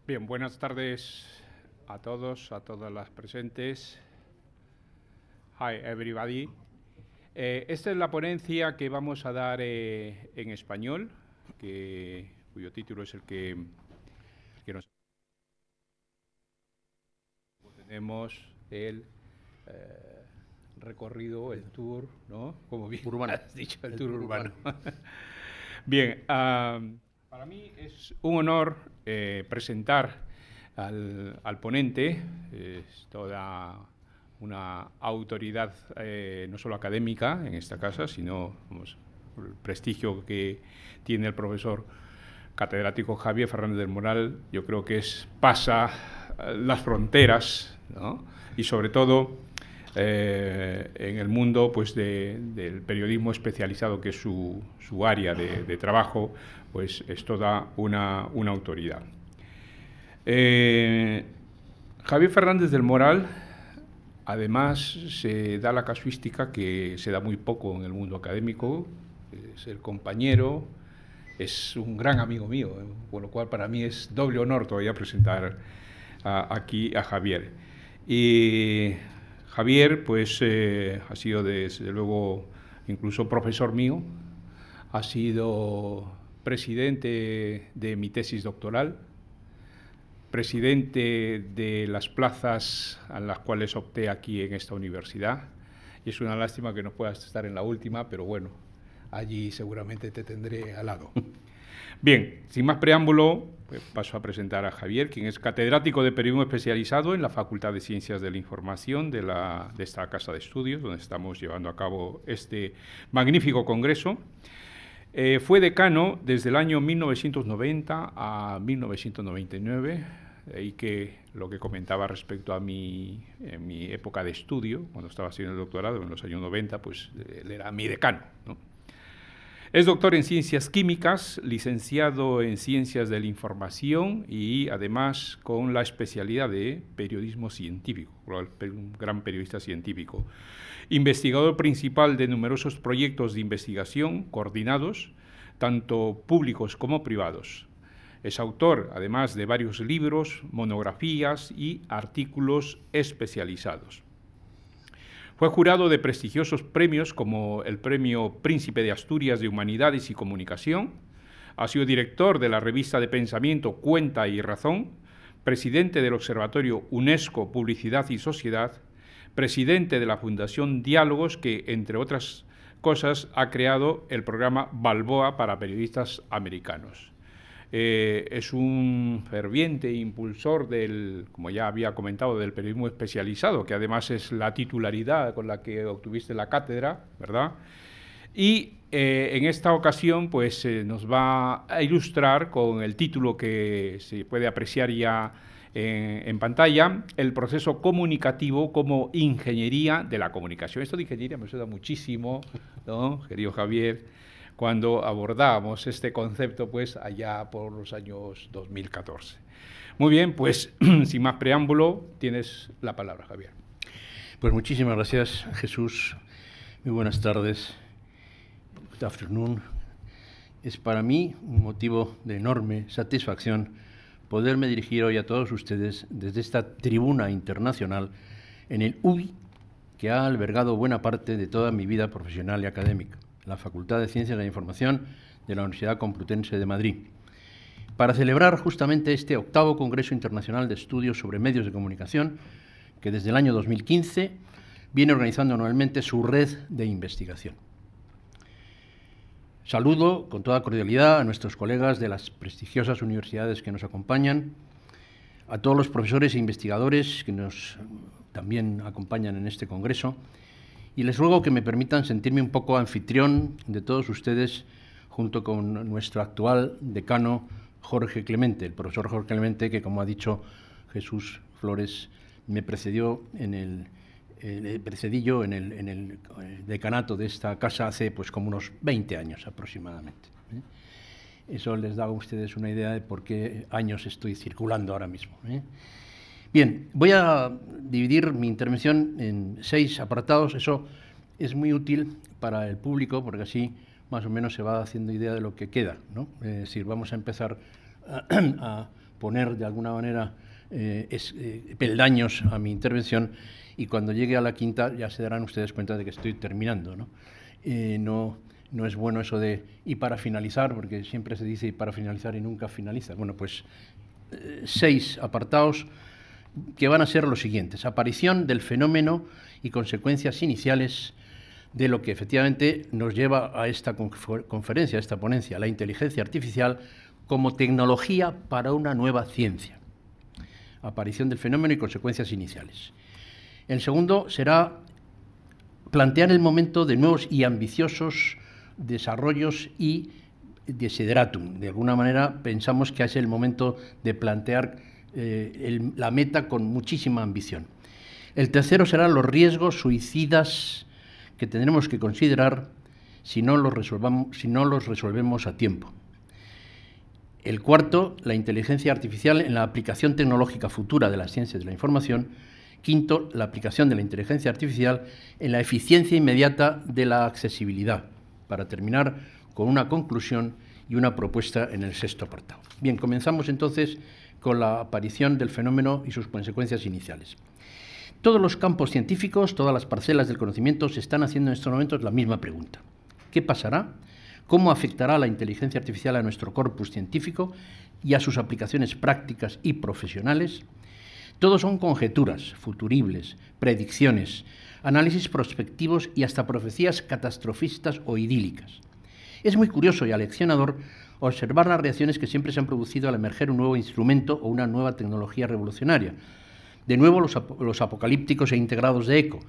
Bien, buenas tardes a todos, a todas las presentes. Hi, everybody. Esta es la ponencia que vamos a dar en español, cuyo título es el que nos... Tenemos el recorrido, el tour, ¿no? Como bien urbano. has dicho, el tour urbano. Bien, para mí es un honor presentar al ponente. Es toda una autoridad no solo académica en esta casa, sino el prestigio que tiene el profesor catedrático Javier Fernández del Moral. Yo creo que pasa las fronteras, ¿no? Y sobre todo en el mundo pues del periodismo especializado, que es su área de trabajo, pues es toda una autoridad. Javier Fernández del Moral, además, se da la casuística que se da muy poco en el mundo académico, es el compañero, es un gran amigo mío, con lo cual para mí es doble honor todavía presentar aquí a Javier. Y Javier, pues, ha sido desde luego incluso profesor mío, ha sido presidente de mi tesis doctoral, presidente de las plazas a las cuales opté aquí en esta universidad, y es una lástima que no puedas estar en la última, pero bueno, allí seguramente te tendré al lado. Bien, sin más preámbulo, pues paso a presentar a Javier, quien es catedrático de periodismo especializado en la Facultad de Ciencias de la Información de esta casa de estudios, donde estamos llevando a cabo este magnífico congreso. Fue decano desde el año 1990 a 1999, y que lo que comentaba respecto a en mi época de estudio, cuando estaba haciendo el doctorado en los años 90, pues él era mi decano, ¿no? Es doctor en Ciencias Químicas, licenciado en Ciencias de la Información y además con la especialidad de periodismo científico, un gran periodista científico. Investigador principal de numerosos proyectos de investigación coordinados, tanto públicos como privados. Es autor, además, de varios libros, monografías y artículos especializados. Fue jurado de prestigiosos premios como el Premio Príncipe de Asturias de Humanidades y Comunicación. Ha sido director de la revista de pensamiento Cuenta y Razón, presidente del Observatorio UNESCO Publicidad y Sociedad, presidente de la Fundación Diálogos, que, entre otras cosas, ha creado el programa Balboa para periodistas americanos. Es un ferviente impulsor como ya había comentado, del periodismo especializado, que además es la titularidad con la que obtuviste la cátedra, ¿verdad? Y en esta ocasión pues nos va a ilustrar con el título que se puede apreciar ya en pantalla, el proceso comunicativo como ingeniería de la comunicación. Esto de ingeniería me suena muchísimo, ¿no, querido Javier?, cuando abordábamos este concepto pues allá por los años 2014. Muy bien, pues sin más preámbulo, tienes la palabra, Javier. Pues muchísimas gracias, Jesús. Muy buenas tardes. Good afternoon. Es para mí un motivo de enorme satisfacción poderme dirigir hoy a todos ustedes desde esta tribuna internacional en el UBI, que ha albergado buena parte de toda mi vida profesional y académica, la Facultad de Ciencias de la Información de la Universidad Complutense de Madrid, para celebrar justamente este 8º Congreso Internacional de Estudios sobre Medios de Comunicación, que desde el año 2015 viene organizando anualmente su red de investigación. Saludo con toda cordialidad a nuestros colegas de las prestigiosas universidades que nos acompañan, a todos los profesores e investigadores que nos también acompañan en este congreso, y les ruego que me permitan sentirme un poco anfitrión de todos ustedes, junto con nuestro actual decano Jorge Clemente, el profesor Jorge Clemente, que, como ha dicho Jesús Flores, me precedió precedí yo en el decanato de esta casa hace pues como unos 20 años aproximadamente. Eso les da a ustedes una idea de por qué años estoy circulando ahora mismo. Bien, voy a dividir mi intervención en 6 apartados. Eso es muy útil para el público porque así más o menos se va haciendo idea de lo que queda, ¿no? Es decir, vamos a empezar a poner de alguna manera peldaños a mi intervención, y cuando llegue a la quinta ya se darán ustedes cuenta de que estoy terminando, ¿no? No es bueno eso de y para finalizar, porque siempre se dice y para finalizar y nunca finaliza. Bueno, pues 6 apartados que van a ser los siguientes: aparición del fenómeno y consecuencias iniciales de lo que efectivamente nos lleva a esta conferencia, a esta ponencia, la inteligencia artificial como tecnología para una nueva ciencia. Aparición del fenómeno y consecuencias iniciales. El segundo será plantear el momento de nuevos y ambiciosos desarrollos y desideratum. De alguna manera pensamos que es el momento de plantear la meta con muchísima ambición. El tercero será los riesgos suicidas que tendremos que considerar si no los resolvemos a tiempo. El cuarto, la inteligencia artificial en la aplicación tecnológica futura de las ciencias de la información. Quinto, la aplicación de la inteligencia artificial en la eficiencia inmediata de la accesibilidad, para terminar con una conclusión y una propuesta en el sexto apartado. Bien, comenzamos entonces con la aparición del fenómeno y sus consecuencias iniciales. Todos los campos científicos, todas las parcelas del conocimiento se están haciendo en estos momentos la misma pregunta. ¿Qué pasará? ¿Cómo afectará la inteligencia artificial a nuestro corpus científico y a sus aplicaciones prácticas y profesionales? Todos son conjeturas, futuribles, predicciones, análisis prospectivos y hasta profecías catastrofistas o idílicas. Es muy curioso y aleccionador observar las reacciones que siempre se han producido al emerger un nuevo instrumento o una nueva tecnología revolucionaria. De nuevo, los apocalípticos e integrados de eco,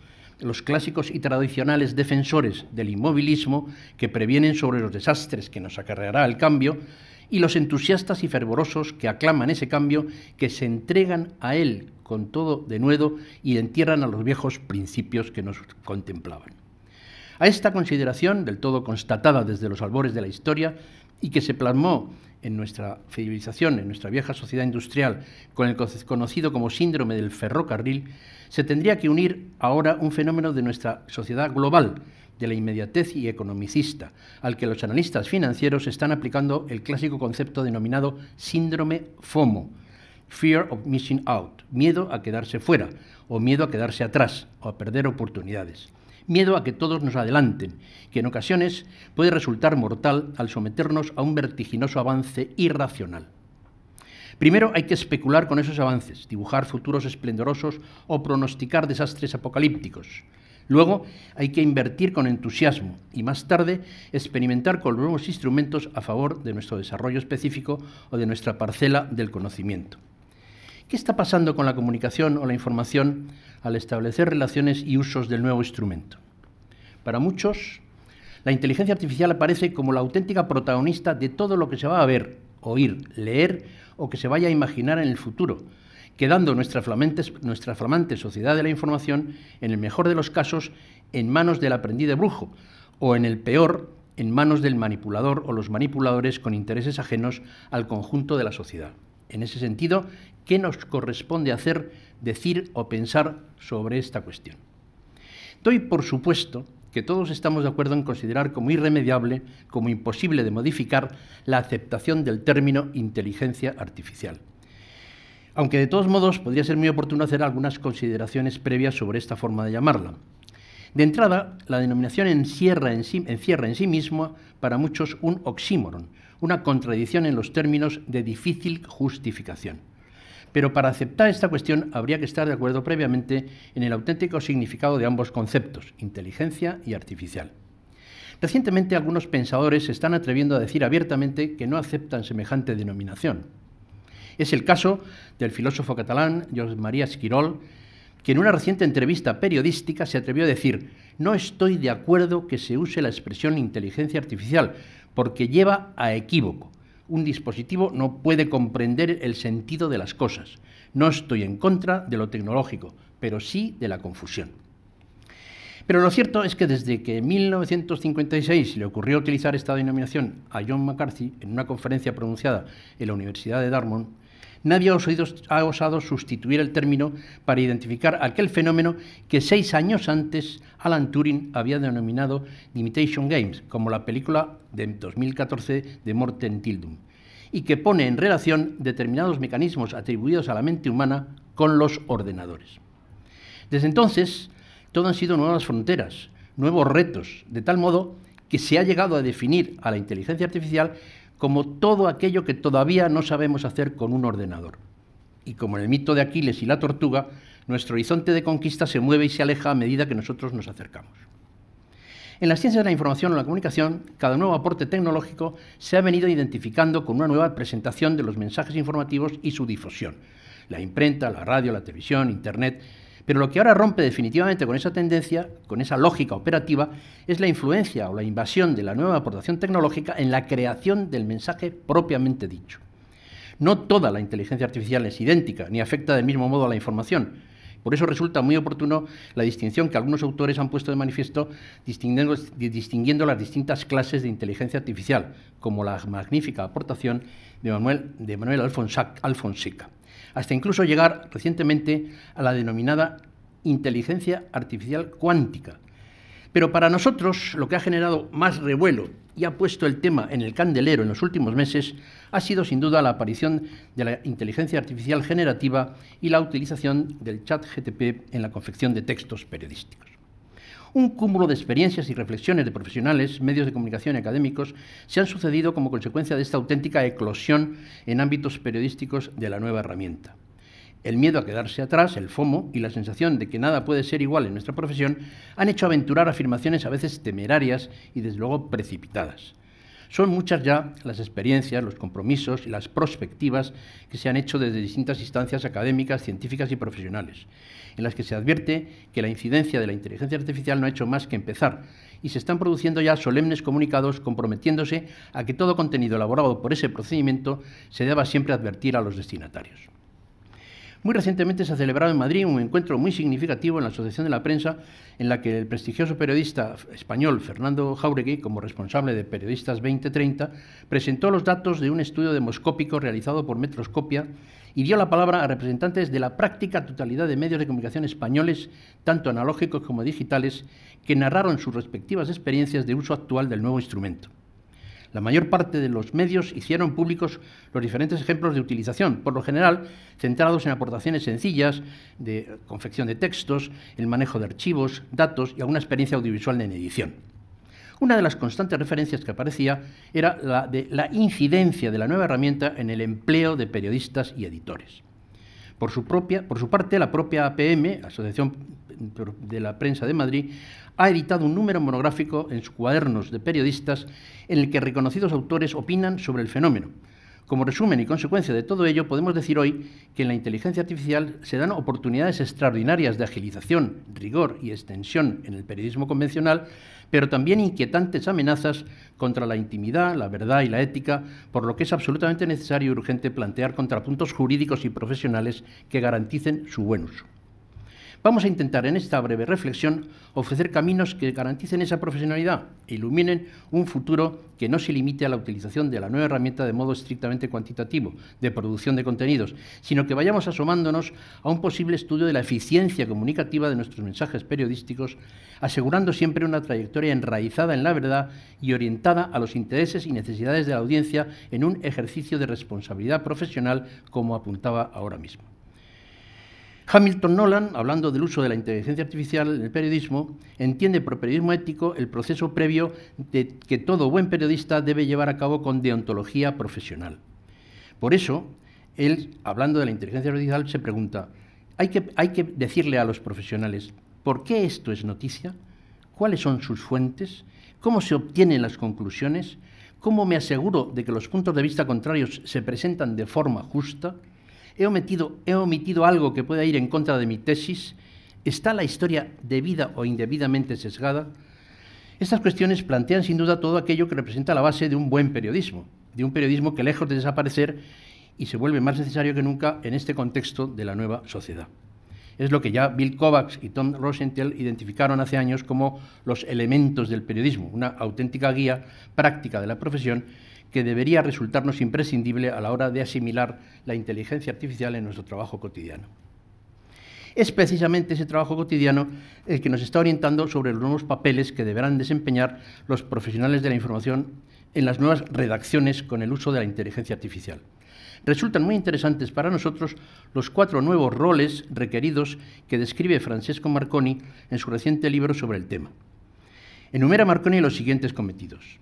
los clásicos y tradicionales defensores del inmovilismo que previenen sobre los desastres que nos acarreará el cambio, y los entusiastas y fervorosos que aclaman ese cambio, que se entregan a él con todo denuedo y entierran a los viejos principios que nos contemplaban. A esta consideración, del todo constatada desde los albores de la historia y que se plasmó en nuestra civilización, en nuestra vieja sociedad industrial, con el conocido como síndrome del ferrocarril, se tendría que unir ahora un fenómeno de nuestra sociedad global, de la inmediatez y economicista, al que los analistas financieros están aplicando el clásico concepto denominado síndrome FOMO, Fear of Missing Out, miedo a quedarse fuera, o miedo a quedarse atrás, o a perder oportunidades. Miedo a que todos nos adelanten, que en ocasiones puede resultar mortal al someternos a un vertiginoso avance irracional. Primero hay que especular con esos avances, dibujar futuros esplendorosos o pronosticar desastres apocalípticos. Luego hay que invertir con entusiasmo y más tarde experimentar con los nuevos instrumentos a favor de nuestro desarrollo específico o de nuestra parcela del conocimiento. ¿Qué está pasando con la comunicación o la información al establecer relaciones y usos del nuevo instrumento? Para muchos, la inteligencia artificial aparece como la auténtica protagonista de todo lo que se va a ver, oír, leer o que se vaya a imaginar en el futuro, quedando nuestra flamante sociedad de la información, en el mejor de los casos, en manos del aprendiz de brujo, o en el peor, en manos del manipulador o los manipuladores con intereses ajenos al conjunto de la sociedad. En ese sentido, ¿qué nos corresponde hacer, decir o pensar sobre esta cuestión? Doy por supuesto que todos estamos de acuerdo en considerar como irremediable, como imposible de modificar, la aceptación del término inteligencia artificial. Aunque de todos modos podría ser muy oportuno hacer algunas consideraciones previas sobre esta forma de llamarla. De entrada, la denominación encierra en sí misma para muchos un oxímoron, una contradicción en los términos de difícil justificación. Pero para aceptar esta cuestión habría que estar de acuerdo previamente en el auténtico significado de ambos conceptos, inteligencia y artificial. Recientemente algunos pensadores se están atreviendo a decir abiertamente que no aceptan semejante denominación. Es el caso del filósofo catalán Josep Maria Esquirol, que en una reciente entrevista periodística se atrevió a decir: no estoy de acuerdo que se use la expresión inteligencia artificial, porque lleva a equívoco. Un dispositivo no puede comprender el sentido de las cosas. No estoy en contra de lo tecnológico, pero sí de la confusión. Pero lo cierto es que desde que en 1956 le ocurrió utilizar esta denominación a John McCarthy en una conferencia pronunciada en la Universidad de Dartmouth, nadie ha osado sustituir el término para identificar aquel fenómeno que 6 años antes Alan Turing había denominado The Imitation Games, como la película de 2014 de Morten Tildum, y que pone en relación determinados mecanismos atribuidos a la mente humana con los ordenadores. Desde entonces, todo han sido nuevas fronteras, nuevos retos, de tal modo que se ha llegado a definir a la inteligencia artificial como todo aquello que todavía no sabemos hacer con un ordenador. Y como en el mito de Aquiles y la tortuga, nuestro horizonte de conquista se mueve y se aleja a medida que nosotros nos acercamos. En las ciencias de la información o la comunicación, cada nuevo aporte tecnológico se ha venido identificando con una nueva presentación de los mensajes informativos y su difusión. La imprenta, la radio, la televisión, Internet. Pero lo que ahora rompe definitivamente con esa tendencia, con esa lógica operativa, es la influencia o la invasión de la nueva aportación tecnológica en la creación del mensaje propiamente dicho. No toda la inteligencia artificial es idéntica, ni afecta del mismo modo a la información. Por eso resulta muy oportuno la distinción que algunos autores han puesto de manifiesto distinguiendo las distintas clases de inteligencia artificial, como la magnífica aportación de Manuel Alfonseca, hasta incluso llegar recientemente a la denominada inteligencia artificial cuántica. Pero para nosotros lo que ha generado más revuelo y ha puesto el tema en el candelero en los últimos meses ha sido sin duda la aparición de la inteligencia artificial generativa y la utilización del ChatGPT en la confección de textos periodísticos. Un cúmulo de experiencias y reflexiones de profesionales, medios de comunicación y académicos se han sucedido como consecuencia de esta auténtica eclosión en ámbitos periodísticos de la nueva herramienta. El miedo a quedarse atrás, el FOMO y la sensación de que nada puede ser igual en nuestra profesión han hecho aventurar afirmaciones a veces temerarias y desde luego precipitadas. Son muchas ya las experiencias, los compromisos y las prospectivas que se han hecho desde distintas instancias académicas, científicas y profesionales, en las que se advierte que la incidencia de la inteligencia artificial no ha hecho más que empezar y se están produciendo ya solemnes comunicados comprometiéndose a que todo contenido elaborado por ese procedimiento se deba siempre advertir a los destinatarios. Muy recientemente se ha celebrado en Madrid un encuentro muy significativo en la Asociación de la Prensa, en la que el prestigioso periodista español Fernando Jáuregui, como responsable de Periodistas 2030, presentó los datos de un estudio demoscópico realizado por Metroscopia y dio la palabra a representantes de la práctica totalidad de medios de comunicación españoles, tanto analógicos como digitales, que narraron sus respectivas experiencias de uso actual del nuevo instrumento. La mayor parte de los medios hicieron públicos los diferentes ejemplos de utilización, por lo general centrados en aportaciones sencillas de confección de textos, el manejo de archivos, datos y alguna experiencia audiovisual en edición. Una de las constantes referencias que aparecía era la de la incidencia de la nueva herramienta en el empleo de periodistas y editores. Por su parte, la propia APM, Asociación de la Prensa de Madrid, ha editado un número monográfico en sus cuadernos de periodistas en el que reconocidos autores opinan sobre el fenómeno. Como resumen y consecuencia de todo ello, podemos decir hoy que en la inteligencia artificial se dan oportunidades extraordinarias de agilización, rigor y extensión en el periodismo convencional, pero también inquietantes amenazas contra la intimidad, la verdad y la ética, por lo que es absolutamente necesario y urgente plantear contrapuntos jurídicos y profesionales que garanticen su buen uso. Vamos a intentar en esta breve reflexión ofrecer caminos que garanticen esa profesionalidad e iluminen un futuro que no se limite a la utilización de la nueva herramienta de modo estrictamente cuantitativo de producción de contenidos, sino que vayamos asomándonos a un posible estudio de la eficiencia comunicativa de nuestros mensajes periodísticos, asegurando siempre una trayectoria enraizada en la verdad y orientada a los intereses y necesidades de la audiencia en un ejercicio de responsabilidad profesional, como apuntaba ahora mismo. Hamilton Nolan, hablando del uso de la inteligencia artificial en el periodismo, entiende por periodismo ético el proceso previo de que todo buen periodista debe llevar a cabo con deontología profesional. Por eso, él, hablando de la inteligencia artificial, se pregunta, hay que decirle a los profesionales, ¿por qué esto es noticia? ¿Cuáles son sus fuentes? ¿Cómo se obtienen las conclusiones? ¿Cómo me aseguro de que los puntos de vista contrarios se presentan de forma justa? ¿He omitido algo que pueda ir en contra de mi tesis? ¿Está la historia debida o indebidamente sesgada? Estas cuestiones plantean sin duda todo aquello que representa la base de un buen periodismo, de un periodismo que lejos de desaparecer y se vuelve más necesario que nunca en este contexto de la nueva sociedad. Es lo que ya Bill Kovacs y Tom Rosenthal identificaron hace años como los elementos del periodismo, una auténtica guía práctica de la profesión que debería resultarnos imprescindible a la hora de asimilar la inteligencia artificial en nuestro trabajo cotidiano. Es precisamente ese trabajo cotidiano el que nos está orientando sobre los nuevos papeles que deberán desempeñar los profesionales de la información en las nuevas redacciones con el uso de la inteligencia artificial. Resultan muy interesantes para nosotros los 4 nuevos roles requeridos que describe Francesco Marconi en su reciente libro sobre el tema. Enumera Marconi los siguientes cometidos.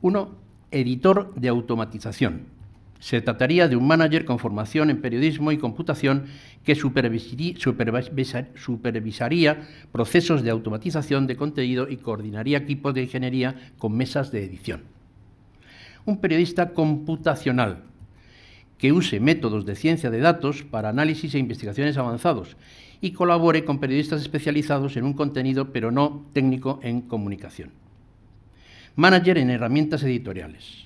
1. Editor de automatización. Se trataría de un manager con formación en periodismo y computación que supervisaría procesos de automatización de contenido y coordinaría equipos de ingeniería con mesas de edición. Un periodista computacional que use métodos de ciencia de datos para análisis e investigaciones avanzados y colabore con periodistas especializados en un contenido, pero no técnico en comunicación. Manager en herramientas editoriales.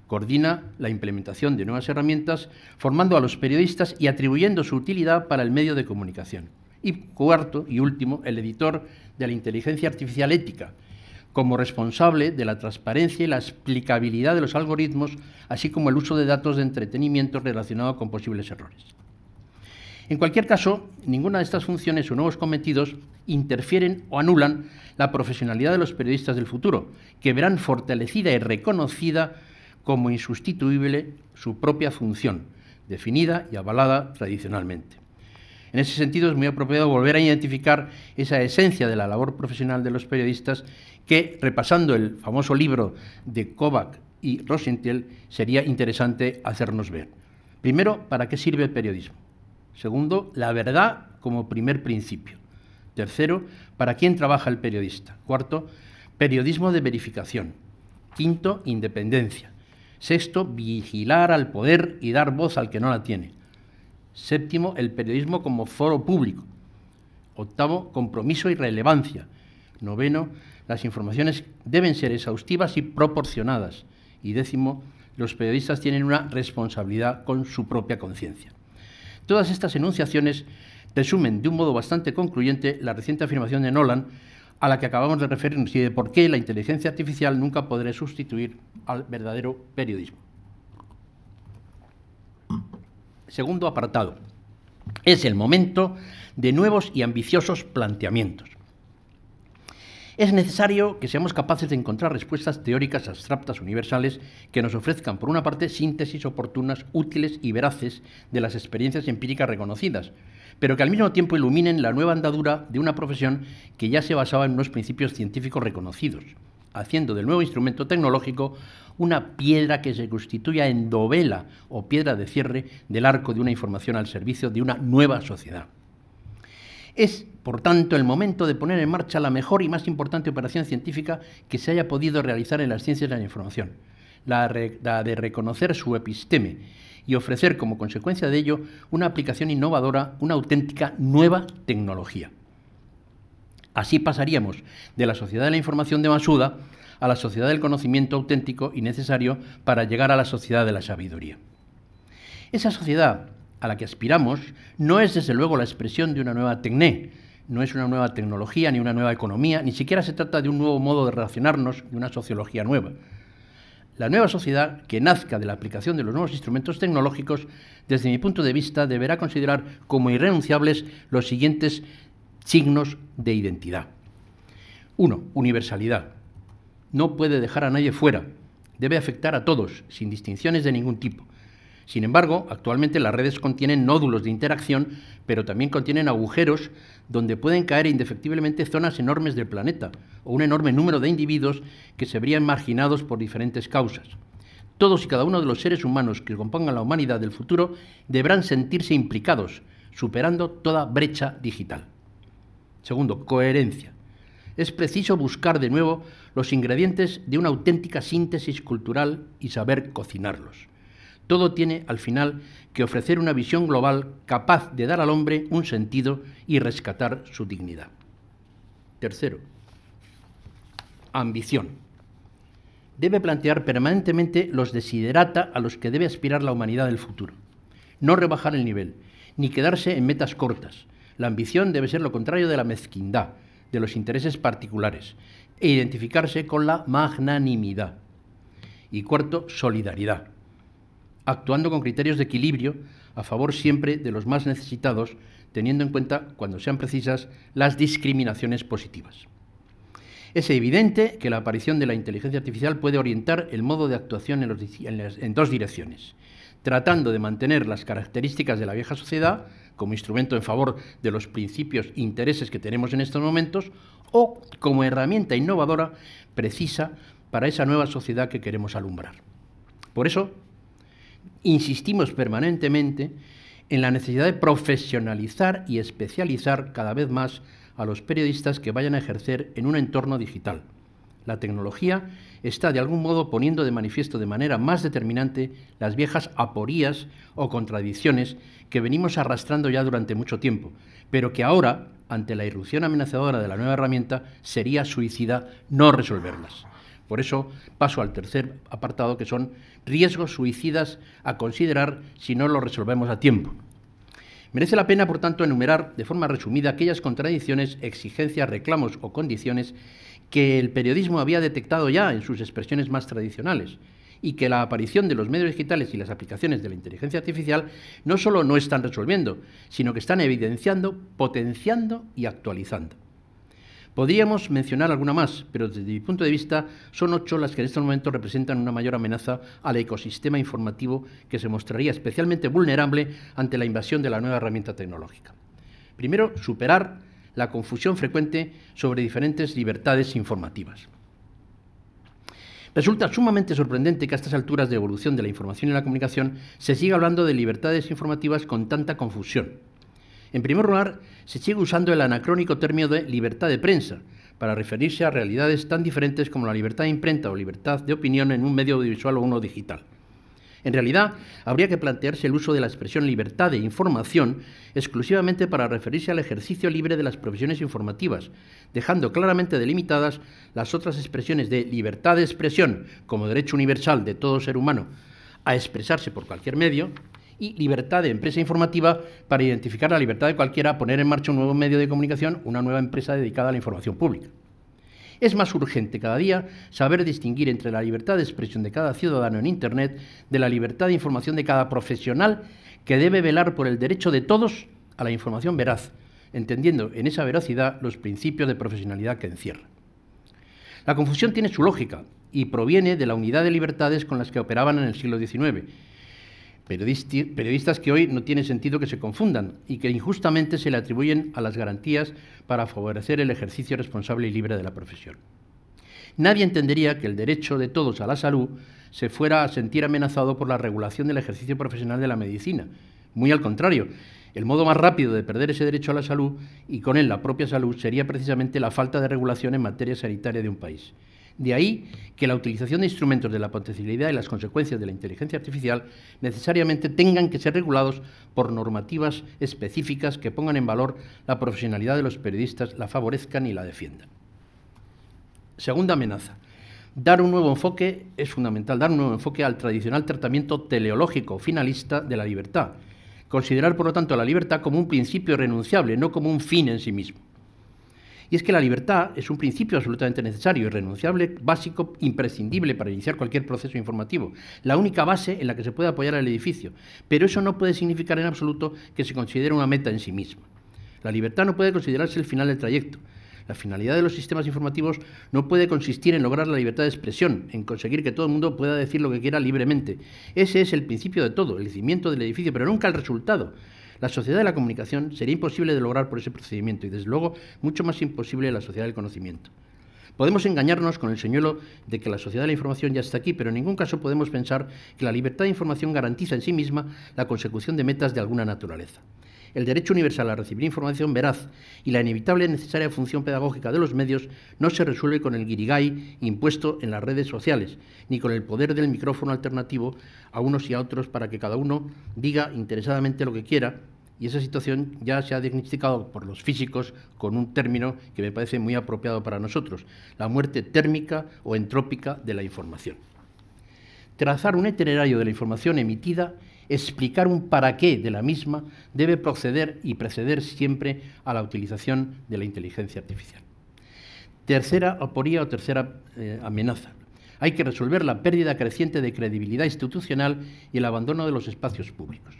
Coordina la implementación de nuevas herramientas, formando a los periodistas y atribuyendo su utilidad para el medio de comunicación. Y 4 y último, el editor de la inteligencia artificial ética, como responsable de la transparencia y la explicabilidad de los algoritmos, así como el uso de datos de entretenimiento relacionado con posibles errores. En cualquier caso, ninguna de estas funciones o nuevos cometidos interfieren o anulan la profesionalidad de los periodistas del futuro, que verán fortalecida y reconocida como insustituible su propia función, definida y avalada tradicionalmente. En ese sentido, es muy apropiado volver a identificar esa esencia de la labor profesional de los periodistas que, repasando el famoso libro de Kovac y Rosenthal, sería interesante hacernos ver. Primero, ¿para qué sirve el periodismo? Segundo, la verdad como primer principio. Tercero, ¿para quién trabaja el periodista? Cuarto, periodismo de verificación. Quinto, independencia. Sexto, vigilar al poder y dar voz al que no la tiene. Séptimo, el periodismo como foro público. Octavo, compromiso y relevancia. Noveno, las informaciones deben ser exhaustivas y proporcionadas. Y décimo, los periodistas tienen una responsabilidad con su propia conciencia. Todas estas enunciaciones resumen de un modo bastante concluyente la reciente afirmación de Nolan, a la que acabamos de referirnos, y de por qué la inteligencia artificial nunca podrá sustituir al verdadero periodismo. Segundo apartado. Es el momento de nuevos y ambiciosos planteamientos. Es necesario que seamos capaces de encontrar respuestas teóricas abstractas universales que nos ofrezcan, por una parte, síntesis oportunas, útiles y veraces de las experiencias empíricas reconocidas, pero que al mismo tiempo iluminen la nueva andadura de una profesión que ya se basaba en unos principios científicos reconocidos, haciendo del nuevo instrumento tecnológico una piedra que se constituya en dovela o piedra de cierre del arco de una información al servicio de una nueva sociedad. Es, por tanto, el momento de poner en marcha la mejor y más importante operación científica que se haya podido realizar en las ciencias de la información, la de reconocer su episteme y ofrecer como consecuencia de ello una aplicación innovadora, una auténtica nueva tecnología. Así pasaríamos de la sociedad de la información de Masuda a la sociedad del conocimiento auténtico y necesario para llegar a la sociedad de la sabiduría. Esa sociedad a la que aspiramos no es desde luego la expresión de una nueva tecné, no es una nueva tecnología ni una nueva economía, ni siquiera se trata de un nuevo modo de relacionarnos, de una sociología nueva. La nueva sociedad que nazca de la aplicación de los nuevos instrumentos tecnológicos, desde mi punto de vista, deberá considerar como irrenunciables los siguientes signos de identidad. 1. Universalidad. No puede dejar a nadie fuera, debe afectar a todos, sin distinciones de ningún tipo. Sin embargo, actualmente las redes contienen nódulos de interacción, pero también contienen agujeros donde pueden caer indefectiblemente zonas enormes del planeta o un enorme número de individuos que se verían marginados por diferentes causas. Todos y cada uno de los seres humanos que compongan la humanidad del futuro deberán sentirse implicados, superando toda brecha digital. Segundo, coherencia. Es preciso buscar de nuevo los ingredientes de una auténtica síntesis cultural y saber cocinarlos. Todo tiene, al final, que ofrecer una visión global capaz de dar al hombre un sentido y rescatar su dignidad. Tercero, ambición. Debe plantear permanentemente los desiderata a los que debe aspirar la humanidad del futuro. No rebajar el nivel, ni quedarse en metas cortas. La ambición debe ser lo contrario de la mezquindad, de los intereses particulares, e identificarse con la magnanimidad. Y cuarto, solidaridad, actuando con criterios de equilibrio a favor siempre de los más necesitados, teniendo en cuenta, cuando sean precisas, las discriminaciones positivas. Es evidente que la aparición de la inteligencia artificial puede orientar el modo de actuación en dos direcciones, tratando de mantener las características de la vieja sociedad como instrumento en favor de los principios e intereses que tenemos en estos momentos, o como herramienta innovadora precisa para esa nueva sociedad que queremos alumbrar. Por eso, insistimos permanentemente en la necesidad de profesionalizar y especializar cada vez más a los periodistas que vayan a ejercer en un entorno digital. La tecnología está de algún modo poniendo de manifiesto de manera más determinante las viejas aporías o contradicciones que venimos arrastrando ya durante mucho tiempo, pero que ahora, ante la irrupción amenazadora de la nueva herramienta, sería suicida no resolverlas. Por eso paso al tercer apartado, que son riesgos suicidas a considerar si no lo resolvemos a tiempo. Merece la pena, por tanto, enumerar de forma resumida aquellas contradicciones, exigencias, reclamos o condiciones que el periodismo había detectado ya en sus expresiones más tradicionales y que la aparición de los medios digitales y las aplicaciones de la inteligencia artificial no solo no están resolviendo, sino que están evidenciando, potenciando y actualizando. Podríamos mencionar alguna más, pero desde mi punto de vista son 8 las que en estos momentos representan una mayor amenaza al ecosistema informativo que se mostraría especialmente vulnerable ante la invasión de la nueva herramienta tecnológica. Primero, superar la confusión frecuente sobre diferentes libertades informativas. Resulta sumamente sorprendente que a estas alturas de evolución de la información y la comunicación se siga hablando de libertades informativas con tanta confusión. En primer lugar, se sigue usando el anacrónico término de libertad de prensa para referirse a realidades tan diferentes como la libertad de imprenta o libertad de opinión en un medio audiovisual o uno digital. En realidad, habría que plantearse el uso de la expresión libertad de información exclusivamente para referirse al ejercicio libre de las profesiones informativas, dejando claramente delimitadas las otras expresiones de libertad de expresión como derecho universal de todo ser humano a expresarse por cualquier medio, y libertad de empresa informativa para identificar la libertad de cualquiera a poner en marcha un nuevo medio de comunicación, una nueva empresa dedicada a la información pública. Es más urgente cada día saber distinguir entre la libertad de expresión de cada ciudadano en Internet de la libertad de información de cada profesional que debe velar por el derecho de todos a la información veraz, entendiendo en esa veracidad los principios de profesionalidad que encierra. La confusión tiene su lógica y proviene de la unidad de libertades con las que operaban en el siglo XIX, periodistas que hoy no tiene sentido que se confundan y que injustamente se le atribuyen a las garantías para favorecer el ejercicio responsable y libre de la profesión. Nadie entendería que el derecho de todos a la salud se fuera a sentir amenazado por la regulación del ejercicio profesional de la medicina. Muy al contrario, el modo más rápido de perder ese derecho a la salud y con él la propia salud sería precisamente la falta de regulación en materia sanitaria de un país. De ahí que la utilización de instrumentos de la potencialidad y las consecuencias de la inteligencia artificial necesariamente tengan que ser regulados por normativas específicas que pongan en valor la profesionalidad de los periodistas, la favorezcan y la defiendan. Segunda amenaza. Es fundamental dar un nuevo enfoque al tradicional tratamiento teleológico finalista de la libertad. Considerar, por lo tanto, la libertad como un principio irrenunciable, no como un fin en sí mismo. Y es que la libertad es un principio absolutamente necesario, irrenunciable, básico, imprescindible para iniciar cualquier proceso informativo, la única base en la que se puede apoyar al edificio. Pero eso no puede significar en absoluto que se considere una meta en sí misma. La libertad no puede considerarse el final del trayecto. La finalidad de los sistemas informativos no puede consistir en lograr la libertad de expresión, en conseguir que todo el mundo pueda decir lo que quiera libremente. Ese es el principio de todo, el cimiento del edificio, pero nunca el resultado. La sociedad de la comunicación sería imposible de lograr por ese procedimiento y, desde luego, mucho más imposible la sociedad del conocimiento. Podemos engañarnos con el señuelo de que la sociedad de la información ya está aquí, pero en ningún caso podemos pensar que la libertad de información garantiza en sí misma la consecución de metas de alguna naturaleza. El derecho universal a recibir información veraz y la inevitable y necesaria función pedagógica de los medios no se resuelve con el guirigay impuesto en las redes sociales, ni con el poder del micrófono alternativo a unos y a otros para que cada uno diga interesadamente lo que quiera, y esa situación ya se ha diagnosticado por los físicos con un término que me parece muy apropiado para nosotros, la muerte térmica o entrópica de la información. Trazar un itinerario de la información emitida, explicar un para qué de la misma, debe proceder y preceder siempre a la utilización de la inteligencia artificial. Tercera aporía o tercera amenaza. Hay que resolver la pérdida creciente de credibilidad institucional y el abandono de los espacios públicos.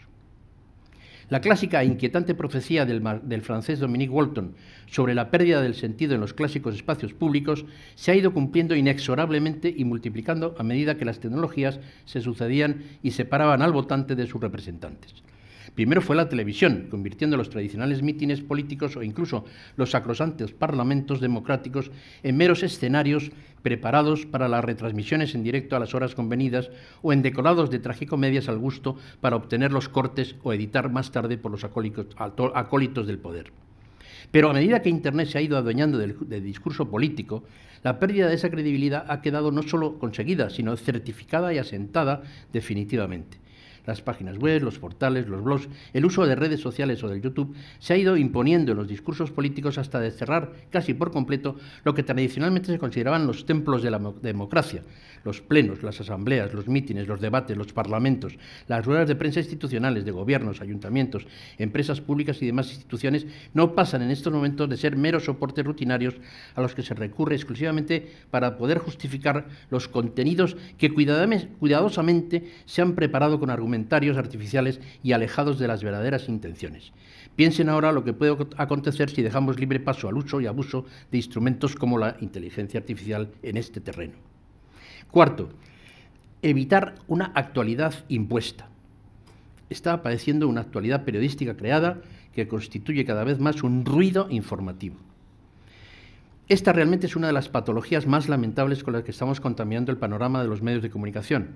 La clásica e inquietante profecía del francés Dominique Walton sobre la pérdida del sentido en los clásicos espacios públicos se ha ido cumpliendo inexorablemente y multiplicando a medida que las tecnologías se sucedían y separaban al votante de sus representantes. Primero fue la televisión, convirtiendo los tradicionales mítines políticos o incluso los sacrosantos parlamentos democráticos en meros escenarios preparados para las retransmisiones en directo a las horas convenidas o en decorados de tragicomedias al gusto para obtener los cortes o editar más tarde por los acólitos del poder. Pero a medida que Internet se ha ido adueñando del discurso político, la pérdida de esa credibilidad ha quedado no solo conseguida, sino certificada y asentada definitivamente. Las páginas web, los portales, los blogs, el uso de redes sociales o del YouTube se ha ido imponiendo en los discursos políticos hasta desterrar casi por completo lo que tradicionalmente se consideraban los templos de la democracia, los plenos, las asambleas, los mítines, los debates, los parlamentos, las ruedas de prensa institucionales de gobiernos, ayuntamientos, empresas públicas y demás instituciones no pasan en estos momentos de ser meros soportes rutinarios a los que se recurre exclusivamente para poder justificar los contenidos que cuidadosamente se han preparado con argumentos artificiales y alejados de las verdaderas intenciones. Piensen ahora lo que puede acontecer si dejamos libre paso al uso y abuso de instrumentos como la inteligencia artificial en este terreno. Cuarto, evitar una actualidad impuesta. Está apareciendo una actualidad periodística creada que constituye cada vez más un ruido informativo. Esta realmente es una de las patologías más lamentables con las que estamos contaminando el panorama de los medios de comunicación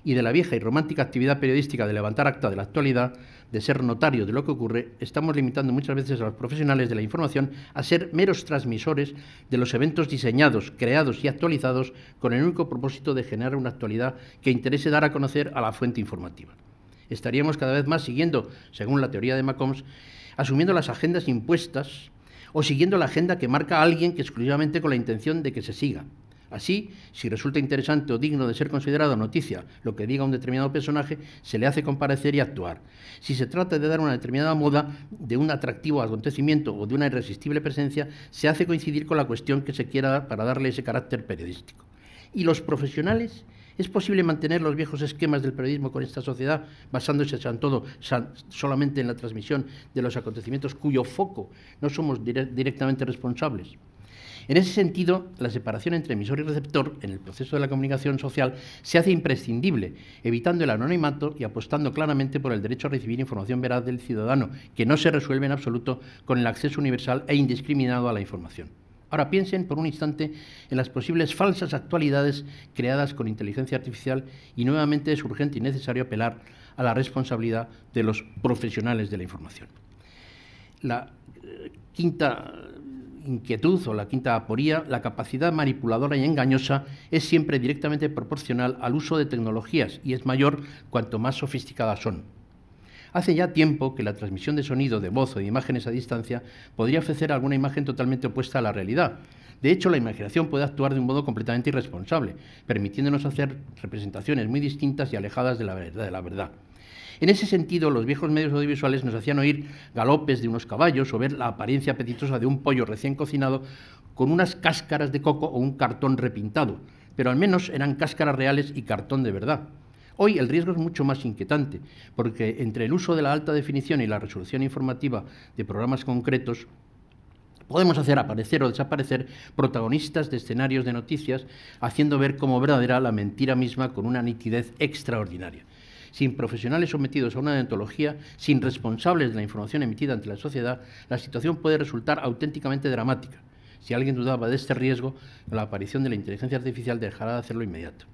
y de la vieja y romántica actividad periodística de levantar acta de la actualidad, de ser notario de lo que ocurre, estamos limitando muchas veces a los profesionales de la información a ser meros transmisores de los eventos diseñados, creados y actualizados con el único propósito de generar una actualidad que interese dar a conocer a la fuente informativa. Estaríamos cada vez más siguiendo, según la teoría de McCombs, asumiendo las agendas impuestas o siguiendo la agenda que marca a alguien que exclusivamente con la intención de que se siga. Así, si resulta interesante o digno de ser considerado noticia lo que diga un determinado personaje, se le hace comparecer y actuar. Si se trata de dar una determinada moda de un atractivo acontecimiento o de una irresistible presencia, se hace coincidir con la cuestión que se quiera dar para darle ese carácter periodístico. ¿Y los profesionales? ¿Es posible mantener los viejos esquemas del periodismo con esta sociedad, basándose solamente en la transmisión de los acontecimientos cuyo foco no somos directamente responsables? En ese sentido, la separación entre emisor y receptor en el proceso de la comunicación social se hace imprescindible, evitando el anonimato y apostando claramente por el derecho a recibir información veraz del ciudadano, que no se resuelve en absoluto con el acceso universal e indiscriminado a la información. Ahora piensen por un instante en las posibles falsas actualidades creadas con inteligencia artificial y nuevamente es urgente y necesario apelar a la responsabilidad de los profesionales de la información. La quinta inquietud o la quinta aporía, la capacidad manipuladora y engañosa es siempre directamente proporcional al uso de tecnologías y es mayor cuanto más sofisticadas son. Hace ya tiempo que la transmisión de sonido, de voz o de imágenes a distancia podría ofrecer alguna imagen totalmente opuesta a la realidad. De hecho, la imaginación puede actuar de un modo completamente irresponsable, permitiéndonos hacer representaciones muy distintas y alejadas de la verdad. En ese sentido, los viejos medios audiovisuales nos hacían oír galopes de unos caballos o ver la apariencia apetitosa de un pollo recién cocinado con unas cáscaras de coco o un cartón repintado, pero al menos eran cáscaras reales y cartón de verdad. Hoy el riesgo es mucho más inquietante, porque entre el uso de la alta definición y la resolución informativa de programas concretos, podemos hacer aparecer o desaparecer protagonistas de escenarios de noticias, haciendo ver como verdadera la mentira misma con una nitidez extraordinaria. Sin profesionales sometidos a una deontología, sin responsables de la información emitida ante la sociedad, la situación puede resultar auténticamente dramática. Si alguien dudaba de este riesgo, la aparición de la inteligencia artificial dejará de hacerlo inmediato.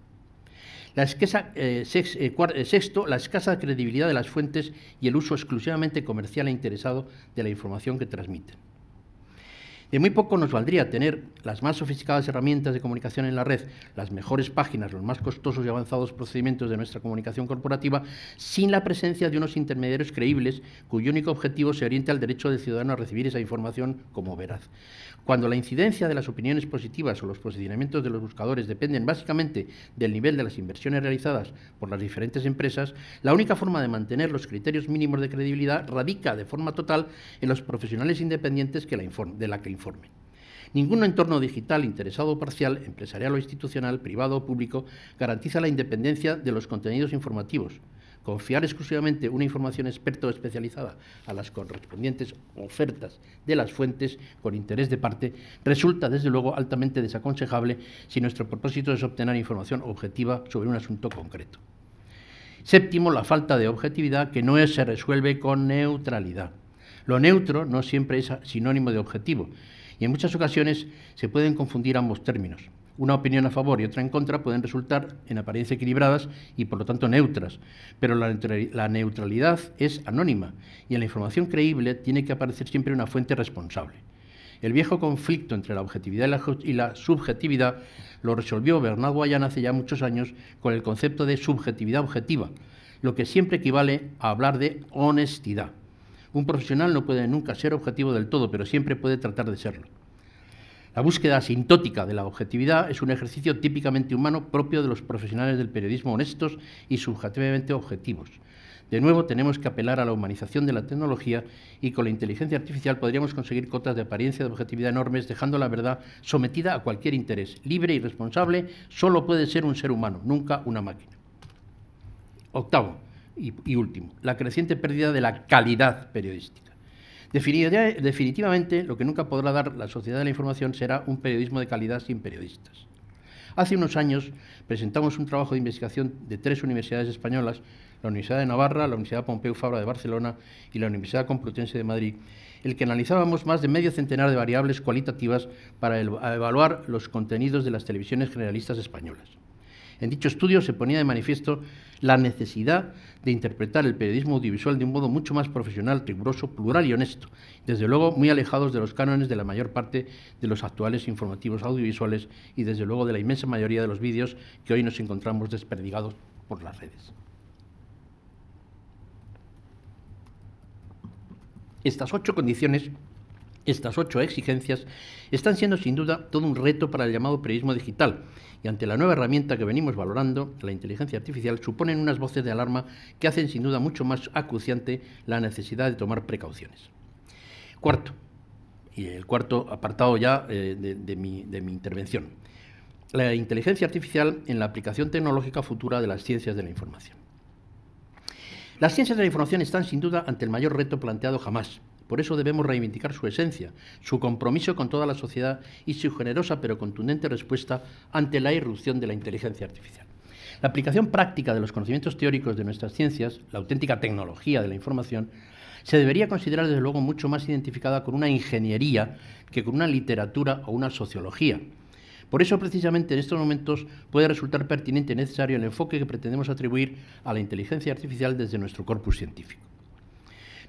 Sexto, la escasa credibilidad de las fuentes y el uso exclusivamente comercial e interesado de la información que transmiten. De muy poco nos valdría tener las más sofisticadas herramientas de comunicación en la red, las mejores páginas, los más costosos y avanzados procedimientos de nuestra comunicación corporativa, sin la presencia de unos intermediarios creíbles cuyo único objetivo se oriente al derecho del ciudadano a recibir esa información como veraz. Cuando la incidencia de las opiniones positivas o los posicionamientos de los buscadores dependen básicamente del nivel de las inversiones realizadas por las diferentes empresas, la única forma de mantener los criterios mínimos de credibilidad radica de forma total en los profesionales independientes de la que informen. Ningún entorno digital, interesado o parcial, empresarial o institucional, privado o público, garantiza la independencia de los contenidos informativos. confiar exclusivamente una información experta o especializada a las correspondientes ofertas de las fuentes con interés de parte resulta, desde luego, altamente desaconsejable si nuestro propósito es obtener información objetiva sobre un asunto concreto. Séptimo, la falta de objetividad que no se resuelve con neutralidad. Lo neutro no siempre es sinónimo de objetivo y en muchas ocasiones se pueden confundir ambos términos. Una opinión a favor y otra en contra pueden resultar en apariencia equilibradas y por lo tanto neutras, pero la neutralidad es anónima y en la información creíble tiene que aparecer siempre una fuente responsable. El viejo conflicto entre la objetividad y la subjetividad lo resolvió Bernard Guayan hace ya muchos años con el concepto de subjetividad objetiva, lo que siempre equivale a hablar de honestidad. Un profesional no puede nunca ser objetivo del todo, pero siempre puede tratar de serlo. La búsqueda asintótica de la objetividad es un ejercicio típicamente humano propio de los profesionales del periodismo honestos y subjetivamente objetivos. De nuevo, tenemos que apelar a la humanización de la tecnología y con la inteligencia artificial podríamos conseguir cotas de apariencia de objetividad enormes, dejando la verdad sometida a cualquier interés. Libre y responsable solo puede ser un ser humano, nunca una máquina. Octavo y último, la creciente pérdida de la calidad periodística. Definitivamente, lo que nunca podrá dar la sociedad de la información será un periodismo de calidad sin periodistas. Hace unos años presentamos un trabajo de investigación de 3 universidades españolas, la Universidad de Navarra, la Universidad Pompeu Fabra de Barcelona y la Universidad Complutense de Madrid, en el que analizábamos más de medio centenar de variables cualitativas para evaluar los contenidos de las televisiones generalistas españolas. En dicho estudio se ponía de manifiesto la necesidad de interpretar el periodismo audiovisual de un modo mucho más profesional, riguroso, plural y honesto, desde luego muy alejados de los cánones de la mayor parte de los actuales informativos audiovisuales y desde luego de la inmensa mayoría de los vídeos que hoy nos encontramos desperdigados por las redes. Estas 8 condiciones, estas 8 exigencias, están siendo sin duda todo un reto para el llamado periodismo digital, y ante la nueva herramienta que venimos valorando, la inteligencia artificial, suponen unas voces de alarma que hacen sin duda mucho más acuciante la necesidad de tomar precauciones. Cuarto, y el cuarto apartado ya de mi intervención, la inteligencia artificial en la aplicación tecnológica futura de las ciencias de la información. Las ciencias de la información están sin duda ante el mayor reto planteado jamás. Por eso debemos reivindicar su esencia, su compromiso con toda la sociedad y su generosa pero contundente respuesta ante la irrupción de la inteligencia artificial. La aplicación práctica de los conocimientos teóricos de nuestras ciencias, la auténtica tecnología de la información, se debería considerar desde luego mucho más identificada con una ingeniería que con una literatura o una sociología. Por eso, precisamente, en estos momentos puede resultar pertinente y necesario el enfoque que pretendemos atribuir a la inteligencia artificial desde nuestro corpus científico.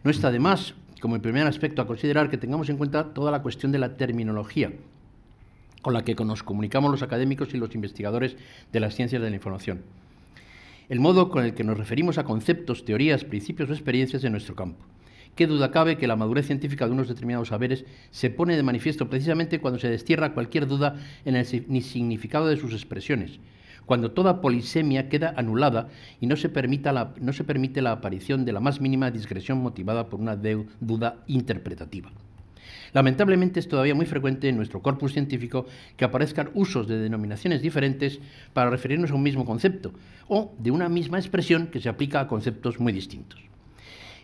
No está de más, como el primer aspecto, a considerar que tengamos en cuenta toda la cuestión de la terminología con la que nos comunicamos los académicos y los investigadores de las ciencias de la información. El modo con el que nos referimos a conceptos, teorías, principios o experiencias de nuestro campo. Qué duda cabe que la madurez científica de unos determinados saberes se pone de manifiesto precisamente cuando se destierra cualquier duda en el significado de sus expresiones, cuando toda polisemia queda anulada y no se permite la aparición de la más mínima discreción motivada por una duda interpretativa. Lamentablemente es todavía muy frecuente en nuestro corpus científico que aparezcan usos de denominaciones diferentes para referirnos a un mismo concepto o de una misma expresión que se aplica a conceptos muy distintos.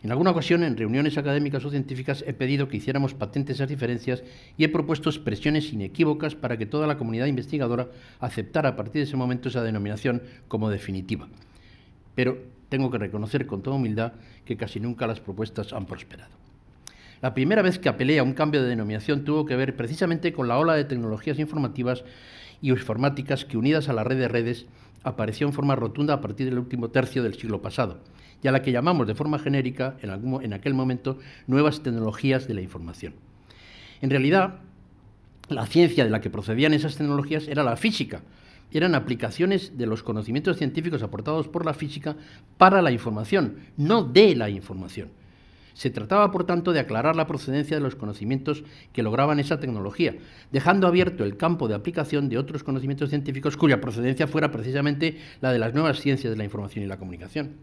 En alguna ocasión, en reuniones académicas o científicas, he pedido que hiciéramos patentes esas diferencias y he propuesto expresiones inequívocas para que toda la comunidad investigadora aceptara a partir de ese momento esa denominación como definitiva. Pero tengo que reconocer con toda humildad que casi nunca las propuestas han prosperado. La primera vez que apelé a un cambio de denominación tuvo que ver precisamente con la ola de tecnologías informativas y informáticas que, unidas a la red de redes, apareció en forma rotunda a partir del último tercio del siglo pasado, y a la que llamamos de forma genérica, en aquel momento, nuevas tecnologías de la información. En realidad, la ciencia de la que procedían esas tecnologías era la física. Eran aplicaciones de los conocimientos científicos aportados por la física para la información, no de la información. Se trataba, por tanto, de aclarar la procedencia de los conocimientos que lograban esa tecnología, dejando abierto el campo de aplicación de otros conocimientos científicos cuya procedencia fuera precisamente la de las nuevas ciencias de la información y la comunicación.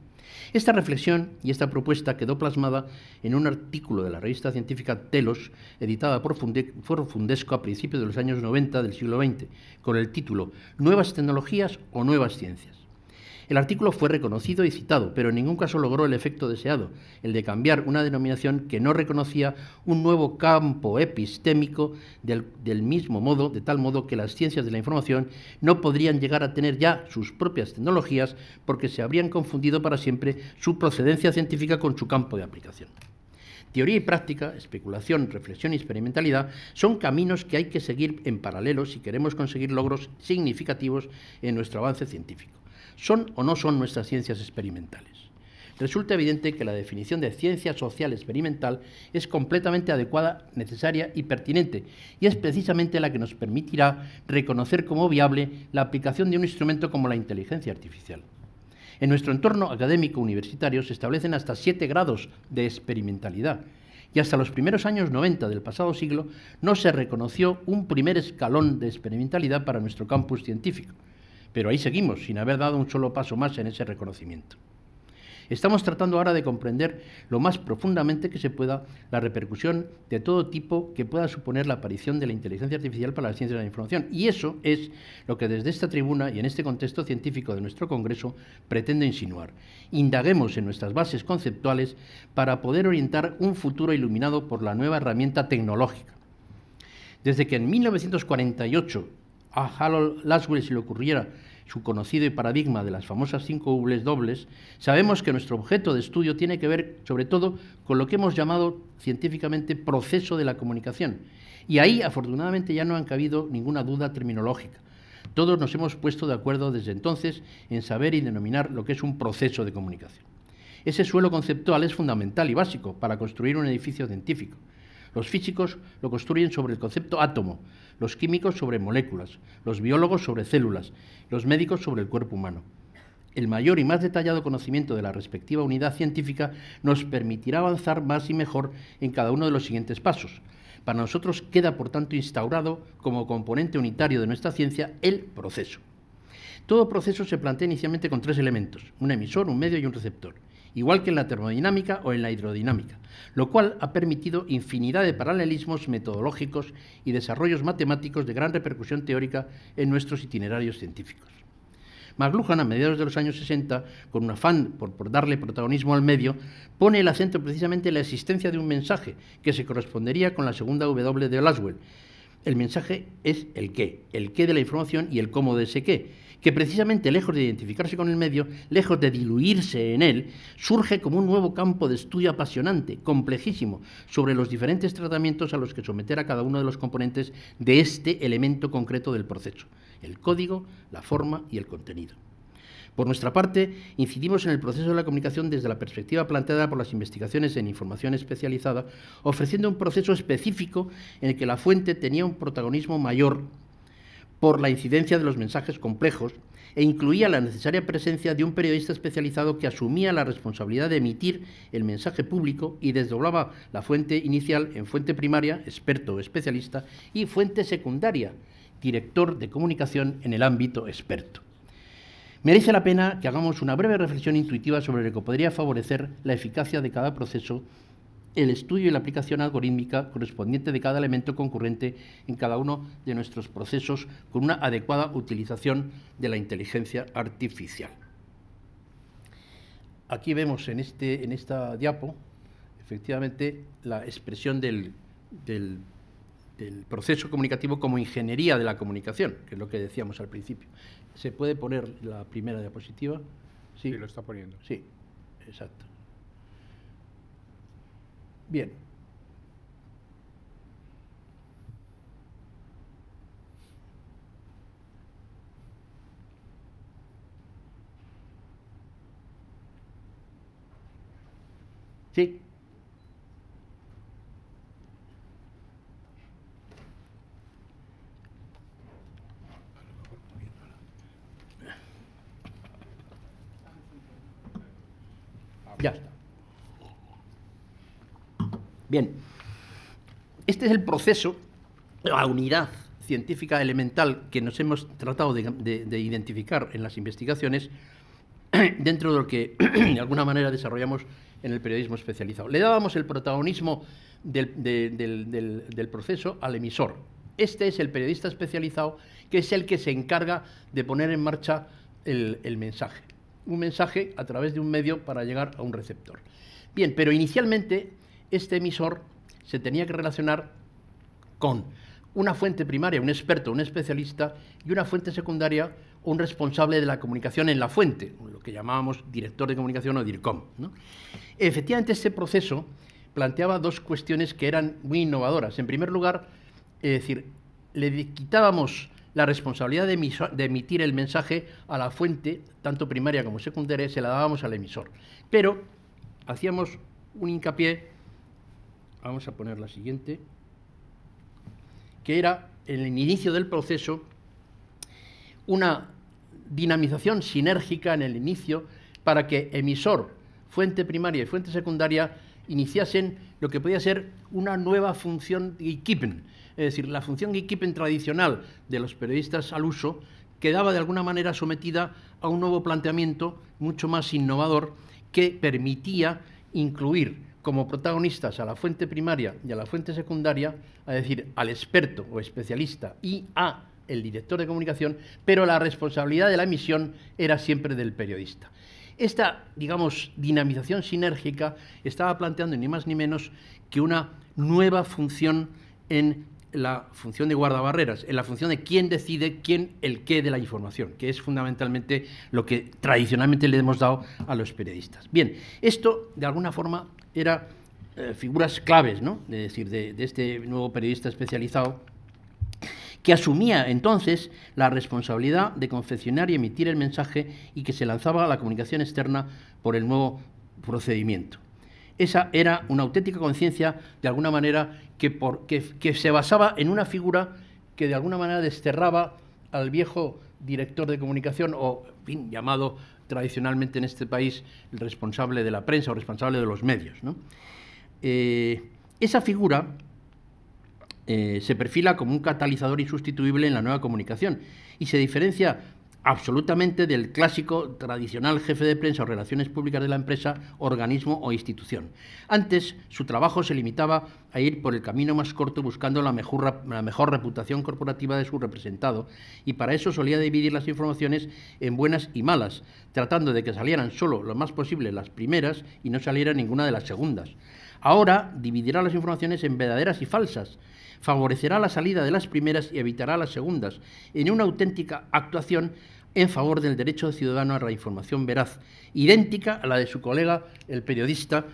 Esta reflexión y esta propuesta quedó plasmada en un artículo de la revista científica Telos, editada por Fundesco a principios de los años 90 del siglo XX, con el título «Nuevas tecnologías o nuevas ciencias». El artículo fue reconocido y citado, pero en ningún caso logró el efecto deseado, el de cambiar una denominación que no reconocía un nuevo campo epistémico del mismo modo, de tal modo que las ciencias de la información no podrían llegar a tener ya sus propias tecnologías porque se habrían confundido para siempre su procedencia científica con su campo de aplicación. Teoría y práctica, especulación, reflexión y experimentalidad son caminos que hay que seguir en paralelo si queremos conseguir logros significativos en nuestro avance científico. ¿Son o no son nuestras ciencias experimentales? Resulta evidente que la definición de ciencia social experimental es completamente adecuada, necesaria y pertinente, y es precisamente la que nos permitirá reconocer como viable la aplicación de un instrumento como la inteligencia artificial. En nuestro entorno académico universitario se establecen hasta 7 grados de experimentalidad, y hasta los primeros años 90 del pasado siglo no se reconoció un primer escalón de experimentalidad para nuestro campus científico. Pero ahí seguimos, sin haber dado un solo paso más en ese reconocimiento. Estamos tratando ahora de comprender lo más profundamente que se pueda la repercusión de todo tipo que pueda suponer la aparición de la inteligencia artificial para las ciencias de la información. Y eso es lo que desde esta tribuna y en este contexto científico de nuestro Congreso pretendo insinuar. Indaguemos en nuestras bases conceptuales para poder orientar un futuro iluminado por la nueva herramienta tecnológica. Desde que en 1948 a Harold Laswell se le ocurriera su conocido paradigma de las famosas 5 W, sabemos que nuestro objeto de estudio tiene que ver, sobre todo, con lo que hemos llamado científicamente proceso de la comunicación. Y ahí, afortunadamente, ya no han cabido ninguna duda terminológica. Todos nos hemos puesto de acuerdo desde entonces en saber y denominar lo que es un proceso de comunicación. Ese suelo conceptual es fundamental y básico para construir un edificio científico. Los físicos lo construyen sobre el concepto átomo, los químicos sobre moléculas, los biólogos sobre células, los médicos sobre el cuerpo humano. El mayor y más detallado conocimiento de la respectiva unidad científica nos permitirá avanzar más y mejor en cada uno de los siguientes pasos. Para nosotros queda, por tanto, instaurado como componente unitario de nuestra ciencia el proceso. Todo proceso se plantea inicialmente con 3 elementos, un emisor, un medio y un receptor, igual que en la termodinámica o en la hidrodinámica, lo cual ha permitido infinidad de paralelismos metodológicos y desarrollos matemáticos de gran repercusión teórica en nuestros itinerarios científicos. McLuhan, a mediados de los años 60, con un afán por darle protagonismo al medio, pone el acento precisamente en la existencia de un mensaje que se correspondería con la segunda W de Laswell. El mensaje es el qué de la información y el cómo de ese qué, que precisamente lejos de identificarse con el medio, lejos de diluirse en él, surge como un nuevo campo de estudio apasionante, complejísimo, sobre los diferentes tratamientos a los que someter a cada uno de los componentes de este elemento concreto del proceso, el código, la forma y el contenido. Por nuestra parte, incidimos en el proceso de la comunicación desde la perspectiva planteada por las investigaciones en información especializada, ofreciendo un proceso específico en el que la fuente tenía un protagonismo mayor por la incidencia de los mensajes complejos e incluía la necesaria presencia de un periodista especializado que asumía la responsabilidad de emitir el mensaje público y desdoblaba la fuente inicial en fuente primaria, experto o especialista, y fuente secundaria, director de comunicación en el ámbito experto. Merece la pena que hagamos una breve reflexión intuitiva sobre lo que podría favorecer la eficacia de cada proceso, el estudio y la aplicación algorítmica correspondiente de cada elemento concurrente en cada uno de nuestros procesos con una adecuada utilización de la inteligencia artificial. Aquí vemos en esta diapo, efectivamente, la expresión del proceso comunicativo como ingeniería de la comunicación, que es lo que decíamos al principio. ¿Se puede poner la primera diapositiva? Sí, lo está poniendo. Sí, exacto. Bien. Sí. Ya está. Bien, este es el proceso, la unidad científica elemental que nos hemos tratado de identificar en las investigaciones dentro de lo que de alguna manera desarrollamos en el periodismo especializado. Le dábamos el protagonismo del proceso al emisor. Este es el periodista especializado, que es el que se encarga de poner en marcha el mensaje. un mensaje a través de un medio para llegar a un receptor. Bien, pero inicialmente este emisor se tenía que relacionar con una fuente primaria, un experto, un especialista, y una fuente secundaria, un responsable de la comunicación en la fuente, lo que llamábamos director de comunicación o DIRCOM, ¿no? Efectivamente, este proceso planteaba dos cuestiones que eran muy innovadoras. En primer lugar, es decir, le quitábamos la responsabilidad de emitir el mensaje a la fuente, tanto primaria como secundaria, se la dábamos al emisor. Pero hacíamos un hincapié, vamos a poner la siguiente, que era en el inicio del proceso una dinamización sinérgica en el inicio para que emisor, fuente primaria y fuente secundaria iniciasen lo que podía ser una nueva función gatekeeping. Es decir, la función gatekeeping tradicional de los periodistas al uso quedaba de alguna manera sometida a un nuevo planteamiento mucho más innovador que permitía incluir como protagonistas a la fuente primaria y a la fuente secundaria, es decir, al experto o especialista y a el director de comunicación, pero la responsabilidad de la emisión era siempre del periodista. Esta, digamos, dinamización sinérgica estaba planteando ni más ni menos que una nueva función en la función de guardabarreras, en la función de quién decide el qué de la información, que es fundamentalmente lo que tradicionalmente le hemos dado a los periodistas. Bien, esto de alguna forma era figuras claves, ¿no? Es decir, de este nuevo periodista especializado, que asumía entonces la responsabilidad de confeccionar y emitir el mensaje y que se lanzaba a la comunicación externa por el nuevo procedimiento. Esa era una auténtica conciencia, de alguna manera, que se basaba en una figura que de alguna manera desterraba al viejo director de comunicación, o en fin, llamado tradicionalmente en este país el responsable de la prensa o responsable de los medios, ¿no? Esa figura se perfila como un catalizador insustituible en la nueva comunicación y se diferencia absolutamente del clásico tradicional jefe de prensa o relaciones públicas de la empresa, organismo o institución. Antes, su trabajo se limitaba a ir por el camino más corto buscando la mejor reputación corporativa de su representado, y para eso solía dividir las informaciones en buenas y malas, tratando de que salieran solo lo más posible las primeras y no saliera ninguna de las segundas. Ahora dividirá las informaciones en verdaderas y falsas, favorecerá la salida de las primeras y evitará las segundas, en una auténtica actuación en favor del derecho ciudadano a la información veraz, idéntica a la de su colega, el periodista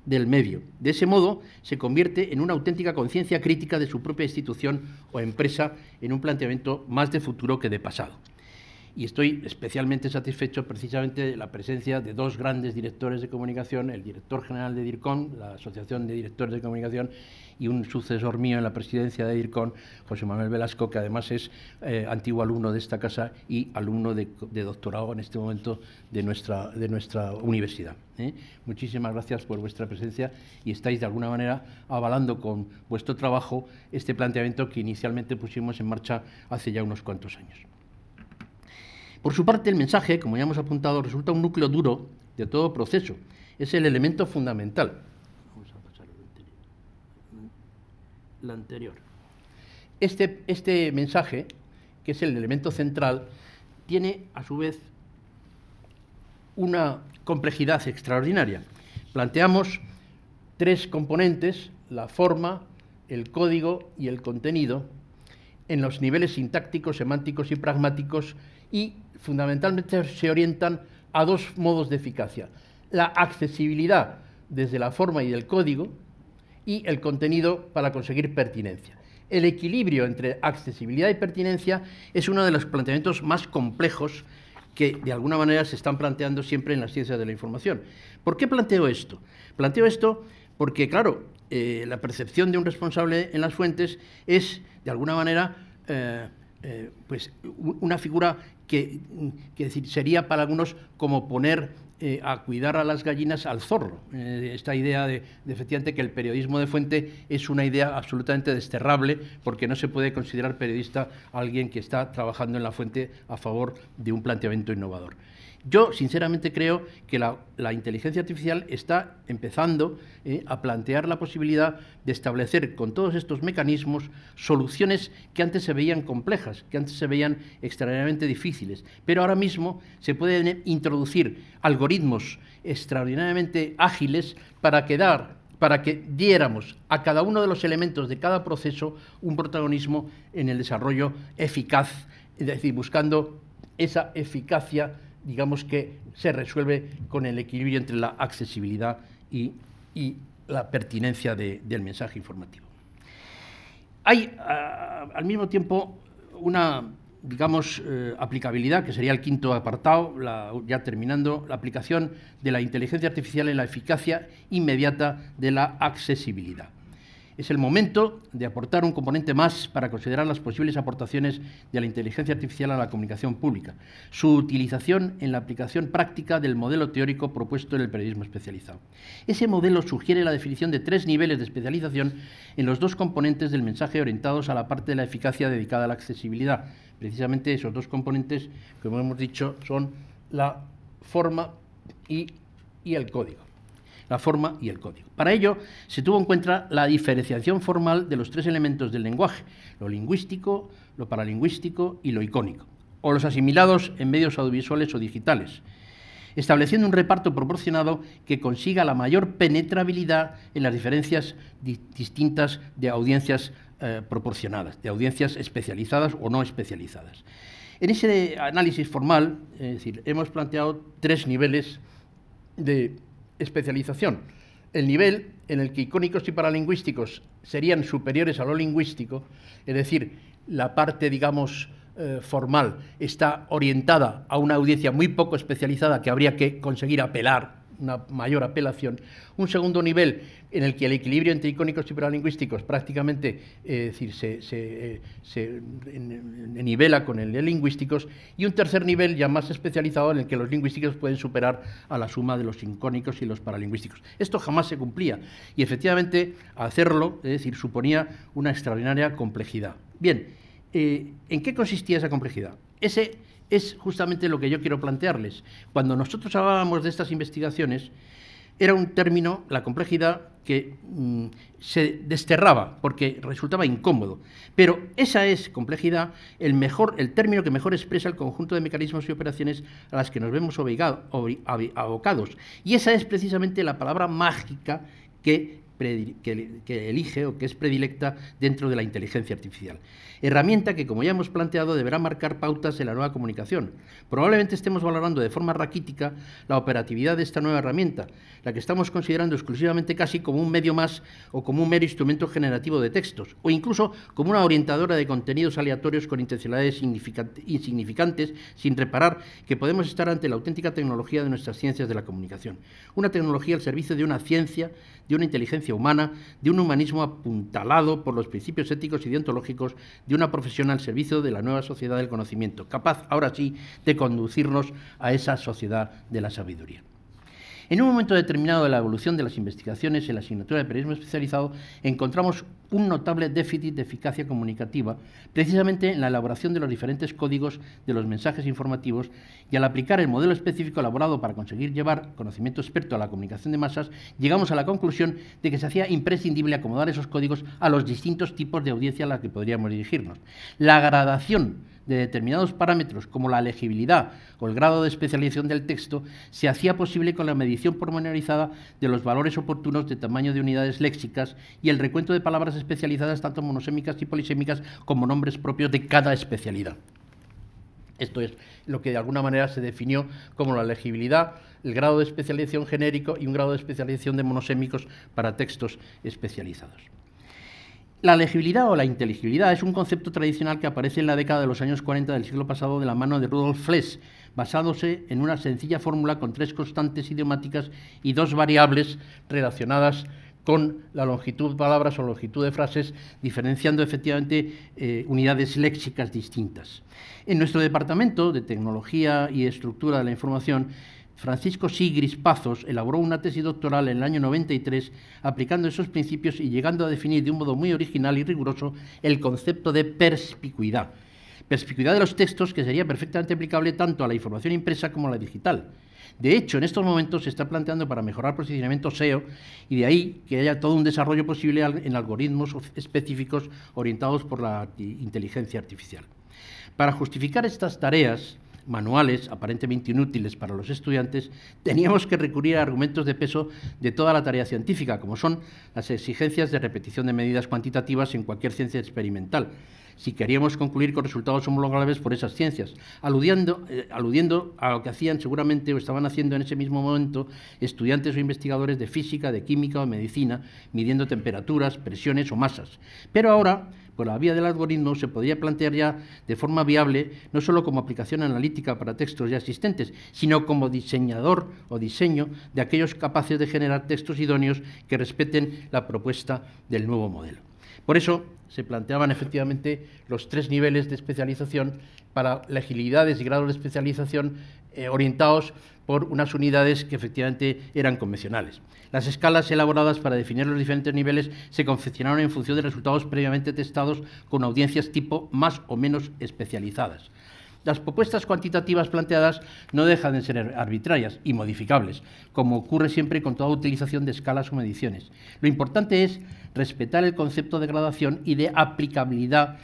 del medio. De ese modo, se convierte en una auténtica conciencia crítica de su propia institución o empresa, en un planteamiento más de futuro que de pasado. Y estoy especialmente satisfecho precisamente de la presencia de dos grandes directores de comunicación, el director general de DIRCOM, la Asociación de Directores de Comunicación, y un sucesor mío en la presidencia de DIRCOM, José Manuel Velasco, que además es antiguo alumno de esta casa y alumno de doctorado en este momento de nuestra universidad. Muchísimas gracias por vuestra presencia y estáis de alguna manera avalando con vuestro trabajo este planteamiento que inicialmente pusimos en marcha hace ya unos cuantos años. Por su parte, el mensaje, como ya hemos apuntado, resulta un núcleo duro de todo proceso. Es el elemento fundamental. Vamos a pasar la anterior. Este mensaje, que es el elemento central, tiene, a su vez, una complejidad extraordinaria. Planteamos tres componentes: la forma, el código y el contenido, en los niveles sintácticos, semánticos y pragmáticos, y fundamentalmente se orientan a dos modos de eficacia: la accesibilidad desde la forma y del código, y el contenido para conseguir pertinencia. El equilibrio entre accesibilidad y pertinencia es uno de los planteamientos más complejos que de alguna manera se están planteando siempre en las ciencias de la información. ¿Por qué planteo esto? Planteo esto porque, claro, la percepción de un responsable en las fuentes es, de alguna manera, pues una figura que decir, sería para algunos como poner a cuidar a las gallinas al zorro. Esta idea de efectivamente que el periodismo de fuente es una idea absolutamente desterrable, porque no se puede considerar periodista a alguien que está trabajando en la fuente a favor de un planteamiento innovador. Yo, sinceramente, creo que la inteligencia artificial está empezando a plantear la posibilidad de establecer con todos estos mecanismos soluciones que antes se veían complejas, que antes se veían extraordinariamente difíciles. Pero ahora mismo se pueden introducir algoritmos extraordinariamente ágiles para que diéramos a cada uno de los elementos de cada proceso un protagonismo en el desarrollo eficaz, es decir, buscando esa eficacia, digamos, que se resuelve con el equilibrio entre la accesibilidad y la pertinencia del mensaje informativo. Hay, al mismo tiempo, una, digamos, aplicabilidad, que sería el quinto apartado, ya terminando, la aplicación de la inteligencia artificial en la eficacia inmediata de la accesibilidad. Es el momento de aportar un componente más para considerar las posibles aportaciones de la inteligencia artificial a la comunicación pública, su utilización en la aplicación práctica del modelo teórico propuesto en el periodismo especializado. Ese modelo sugiere la definición de 3 niveles de especialización en los 2 componentes del mensaje orientados a la parte de la eficacia dedicada a la accesibilidad. Precisamente esos 2 componentes, como hemos dicho, son la forma y el código. La forma y el código. Para ello, se tuvo en cuenta la diferenciación formal de los 3 elementos del lenguaje, lo lingüístico, lo paralingüístico y lo icónico, o los asimilados en medios audiovisuales o digitales, estableciendo un reparto proporcionado que consiga la mayor penetrabilidad en las diferencias distintas de audiencias proporcionadas, de audiencias especializadas o no especializadas. En ese análisis formal, es decir, hemos planteado 3 niveles de especialización. El nivel en el que icónicos y paralingüísticos serían superiores a lo lingüístico, es decir, la parte, digamos, formal está orientada a una audiencia muy poco especializada que habría que conseguir apelar, una mayor apelación. Un segundo nivel en el que el equilibrio entre icónicos y paralingüísticos prácticamente es decir, se nivela con el de lingüísticos, y un tercer nivel ya más especializado en el que los lingüísticos pueden superar a la suma de los icónicos y los paralingüísticos. Esto jamás se cumplía y efectivamente hacerlo, es decir, suponía una extraordinaria complejidad. Bien, ¿en qué consistía esa complejidad? Ese es justamente lo que yo quiero plantearles. Cuando nosotros hablábamos de estas investigaciones, era un término, la complejidad, que se desterraba porque resultaba incómodo. Pero esa es complejidad, el término que mejor expresa el conjunto de mecanismos y operaciones a las que nos vemos abocados. Y esa es precisamente la palabra mágica que elige o que es predilecta dentro de la inteligencia artificial. Herramienta que, como ya hemos planteado, deberá marcar pautas en la nueva comunicación. Probablemente estemos valorando de forma raquítica la operatividad de esta nueva herramienta, la que estamos considerando exclusivamente casi como un medio más o como un mero instrumento generativo de textos, o incluso como una orientadora de contenidos aleatorios con intencionalidades insignificantes, sin reparar que podemos estar ante la auténtica tecnología de nuestras ciencias de la comunicación. Una tecnología al servicio de una ciencia, de una inteligencia humana, de un humanismo apuntalado por los principios éticos y deontológicos, de una profesión al servicio de la nueva sociedad del conocimiento, capaz, ahora sí, de conducirnos a esa sociedad de la sabiduría. En un momento determinado de la evolución de las investigaciones en la asignatura de periodismo especializado, encontramos un notable déficit de eficacia comunicativa, precisamente en la elaboración de los diferentes códigos de los mensajes informativos, y al aplicar el modelo específico elaborado para conseguir llevar conocimiento experto a la comunicación de masas, llegamos a la conclusión de que se hacía imprescindible acomodar esos códigos a los distintos tipos de audiencia a la que podríamos dirigirnos. La gradación de determinados parámetros como la legibilidad o el grado de especialización del texto se hacía posible con la medición pormenorizada de los valores oportunos de tamaño de unidades léxicas y el recuento de palabras especializadas tanto monosémicas y polisémicas como nombres propios de cada especialidad. Esto es lo que de alguna manera se definió como la legibilidad, el grado de especialización genérico y un grado de especialización de monosémicos para textos especializados. La legibilidad o la inteligibilidad es un concepto tradicional que aparece en la década de los años 40 del siglo pasado de la mano de Rudolf Flesch, basándose en una sencilla fórmula con 3 constantes idiomáticas y 2 variables relacionadas con la longitud de palabras o longitud de frases, diferenciando efectivamente unidades léxicas distintas. En nuestro departamento de Tecnología y Estructura de la Información, Francisco Sigris Pazos elaboró una tesis doctoral en el año 93 aplicando esos principios y llegando a definir de un modo muy original y riguroso el concepto de perspicuidad. Perspicuidad de los textos que sería perfectamente aplicable tanto a la información impresa como a la digital. De hecho, en estos momentos se está planteando para mejorar posicionamiento SEO y de ahí que haya todo un desarrollo posible en algoritmos específicos orientados por la inteligencia artificial. Para justificar estas tareas manuales, aparentemente inútiles para los estudiantes, teníamos que recurrir a argumentos de peso de toda la tarea científica, como son las exigencias de repetición de medidas cuantitativas en cualquier ciencia experimental, si queríamos concluir con resultados homologables por esas ciencias, aludiendo a lo que hacían seguramente o estaban haciendo en ese mismo momento estudiantes o investigadores de física, de química o medicina, midiendo temperaturas, presiones o masas. Pero ahora, por la vía del algoritmo, se podría plantear ya de forma viable, no solo como aplicación analítica para textos ya existentes, sino como diseñador o diseño de aquellos capaces de generar textos idóneos que respeten la propuesta del nuevo modelo. Por eso se planteaban efectivamente los 3 niveles de especialización para legibilidades y grados de especialización orientados por unas unidades que efectivamente eran convencionales. Las escalas elaboradas para definir los diferentes niveles se confeccionaron en función de resultados previamente testados con audiencias tipo más o menos especializadas. Las propuestas cuantitativas planteadas no dejan de ser arbitrarias y modificables, como ocurre siempre con toda utilización de escalas o mediciones. Lo importante es respetar el concepto de gradación y de aplicabilidad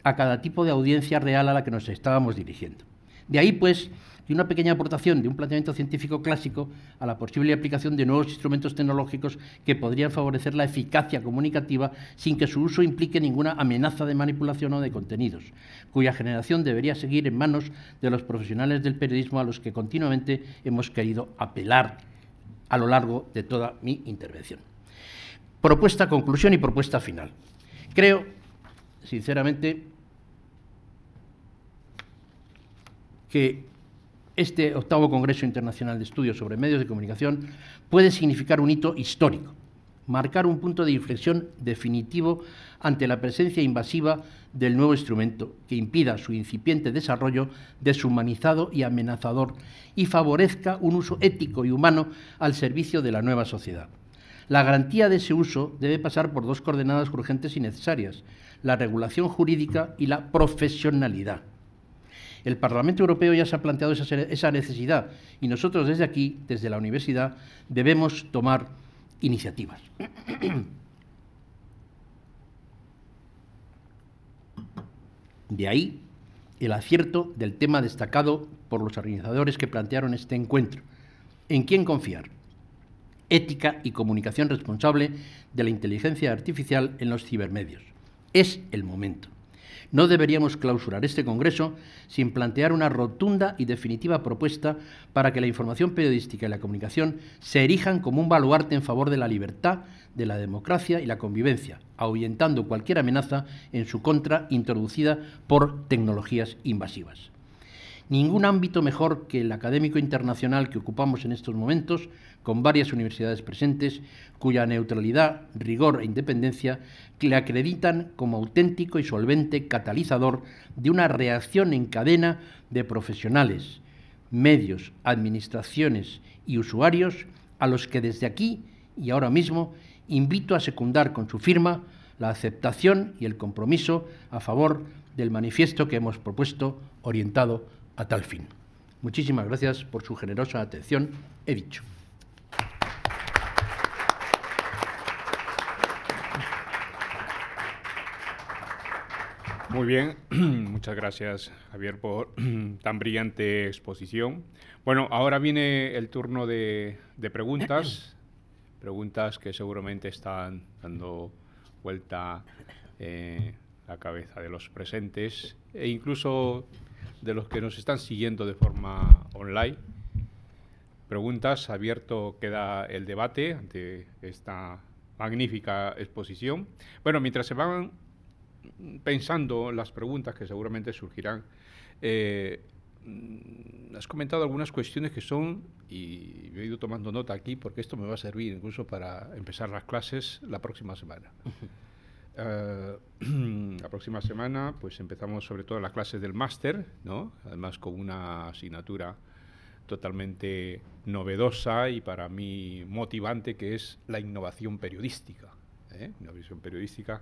a cada tipo de audiencia real a la que nos estábamos dirigiendo. De ahí, pues, que una pequeña aportación de un planteamiento científico clásico a la posible aplicación de nuevos instrumentos tecnológicos que podrían favorecer la eficacia comunicativa sin que su uso implique ninguna amenaza de manipulación o de contenidos, cuya generación debería seguir en manos de los profesionales del periodismo a los que continuamente hemos querido apelar a lo largo de toda mi intervención. Propuesta, conclusión y propuesta final. Creo, sinceramente, que este 8º Congreso Internacional de Estudios sobre Medios de Comunicación puede significar un hito histórico, marcar un punto de inflexión definitivo ante la presencia invasiva del nuevo instrumento que impida su incipiente desarrollo deshumanizado y amenazador y favorezca un uso ético y humano al servicio de la nueva sociedad. La garantía de ese uso debe pasar por 2 coordenadas urgentes y necesarias: la regulación jurídica y la profesionalidad. El Parlamento Europeo ya se ha planteado esa necesidad y nosotros desde aquí, desde la universidad, debemos tomar iniciativas. De ahí el acierto del tema destacado por los organizadores que plantearon este encuentro. ¿En quién confiar? Ética y comunicación responsable de la inteligencia artificial en los cibermedios. Es el momento. No deberíamos clausurar este congreso sin plantear una rotunda y definitiva propuesta para que la información periodística y la comunicación se erijan como un baluarte en favor de la libertad, de la democracia y la convivencia, ahuyentando cualquier amenaza en su contra introducida por tecnologías invasivas. Ningún ámbito mejor que el académico internacional que ocupamos en estos momentos, con varias universidades presentes, cuya neutralidad, rigor e independencia le acreditan como auténtico y solvente catalizador de una reacción en cadena de profesionales, medios, administraciones y usuarios a los que desde aquí y ahora mismo invito a secundar con su firma la aceptación y el compromiso a favor del manifiesto que hemos propuesto orientado a tal fin. Muchísimas gracias por su generosa atención. He dicho. Muy bien, muchas gracias, Javier, por tan brillante exposición. Bueno, ahora viene el turno de preguntas, preguntas que seguramente están dando vuelta la cabeza de los presentes e incluso de los que nos están siguiendo de forma online. Preguntas, abierto queda el debate ante esta magnífica exposición. Bueno, mientras se van pensando las preguntas que seguramente surgirán, has comentado algunas cuestiones que son, y yo he ido tomando nota aquí porque esto me va a servir incluso para empezar las clases la próxima semana. La próxima semana pues empezamos sobre todo las clases del máster, ¿no? Además con una asignatura totalmente novedosa y para mí motivante, que es la innovación periodística, ¿eh? Innovación periodística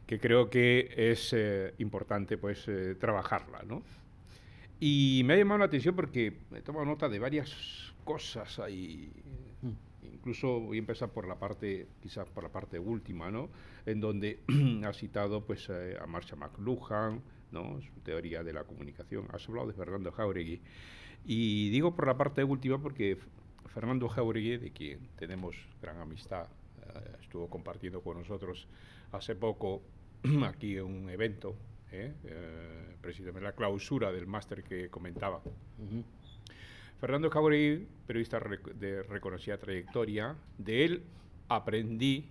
que creo que es importante pues trabajarla, ¿no? Y me ha llamado la atención porque he tomado nota de varias cosas ahí. Incluso voy a empezar por la parte, quizás por la parte última, ¿no? En donde ha citado pues a Marshall McLuhan, ¿no? Su teoría de la comunicación. Has hablado de Fernando Jáuregui. Y digo por la parte última porque Fernando Jáuregui, de quien tenemos gran amistad, estuvo compartiendo con nosotros hace poco aquí en un evento, precisamente la clausura del máster que comentaba. Fernando Jáuregui, periodista de reconocida trayectoria, de él aprendí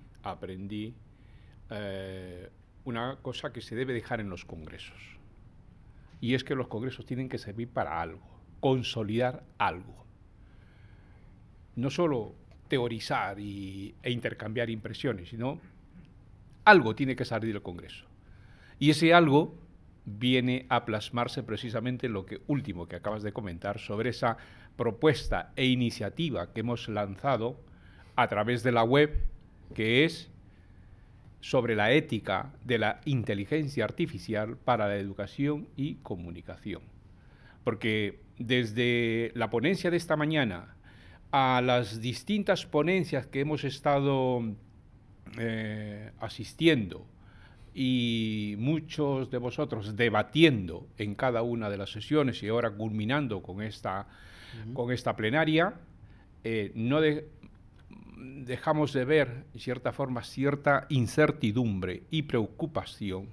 una cosa que se debe dejar en los congresos. Y es que los congresos tienen que servir para algo, consolidar algo. No solo teorizar e intercambiar impresiones, sino algo tiene que salir del congreso. Y ese algo viene a plasmarse precisamente en lo último que acabas de comentar sobre esa propuesta e iniciativa que hemos lanzado a través de la web, que es sobre la ética de la inteligencia artificial para la educación y comunicación. Porque desde la ponencia de esta mañana a las distintas ponencias que hemos estado asistiendo y muchos de vosotros debatiendo en cada una de las sesiones y ahora culminando con esta plenaria, no dejamos de ver, en cierta forma, cierta incertidumbre y preocupación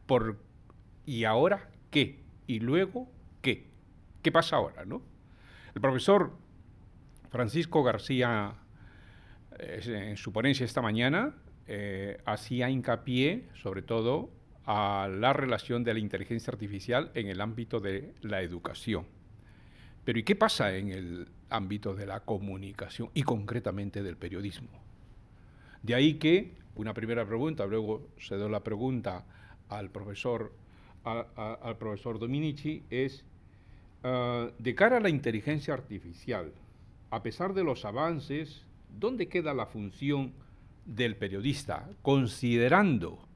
por ¿y ahora qué? ¿Y luego qué? ¿Qué pasa ahora, no? El profesor Francisco García, en su ponencia esta mañana, hacía hincapié, sobre todo, a la relación de la inteligencia artificial en el ámbito de la educación. Pero ¿y qué pasa en el ámbito de la comunicación y concretamente del periodismo? De ahí que, una primera pregunta, luego cedo la pregunta al profesor Dominici, es, de cara a la inteligencia artificial, a pesar de los avances, ¿dónde queda la función del periodista? Considerando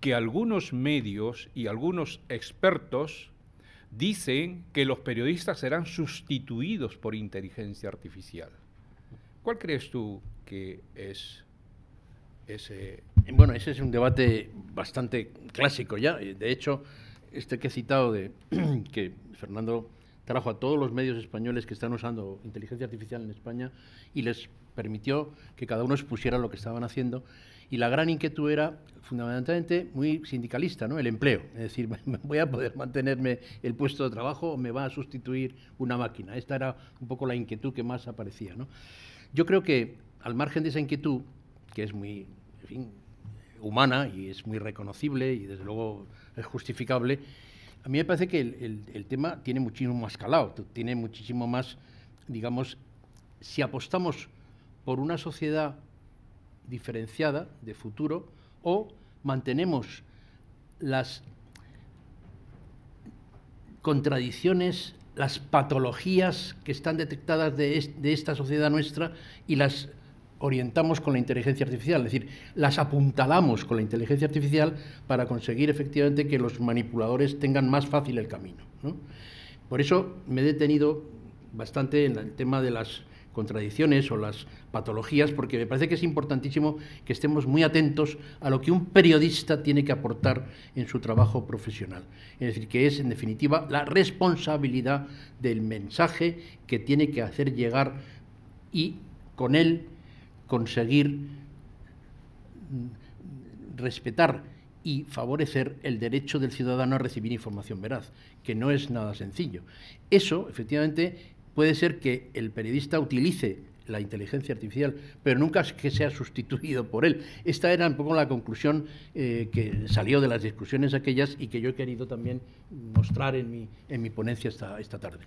que algunos medios y algunos expertos dicen que los periodistas serán sustituidos por inteligencia artificial. ¿Cuál crees tú que es ese? Bueno, ese es un debate bastante clásico ya. De hecho, este que he citado de que Fernando trajo a todos los medios españoles que están usando inteligencia artificial en España y les permitió que cada uno expusiera lo que estaban haciendo. Y la gran inquietud era fundamentalmente muy sindicalista, ¿no? El empleo. Es decir, ¿voy a poder mantenerme el puesto de trabajo o me va a sustituir una máquina? Esta era un poco la inquietud que más aparecía, ¿no? Yo creo que, al margen de esa inquietud, que es muy, en fin, humana y es muy reconocible y desde luego es justificable, a mí me parece que el tema tiene muchísimo más calado, tiene muchísimo más, digamos, si apostamos por una sociedad diferenciada de futuro o mantenemos las contradicciones, las patologías que están detectadas de esta sociedad nuestra y las orientamos con la inteligencia artificial, es decir, las apuntalamos con la inteligencia artificial para conseguir efectivamente que los manipuladores tengan más fácil el camino, ¿no? Por eso me he detenido bastante en el tema de las contradicciones o las patologías, porque me parece que es importantísimo que estemos muy atentos a lo que un periodista tiene que aportar en su trabajo profesional. Es decir, que es, en definitiva, la responsabilidad del mensaje que tiene que hacer llegar y, con él, conseguir respetar y favorecer el derecho del ciudadano a recibir información veraz, que no es nada sencillo. Eso, efectivamente, puede ser que el periodista utilice la inteligencia artificial, pero nunca es que sea sustituido por él. Esta era un poco la conclusión que salió de las discusiones aquellas y que yo he querido también mostrar en mi ponencia esta tarde.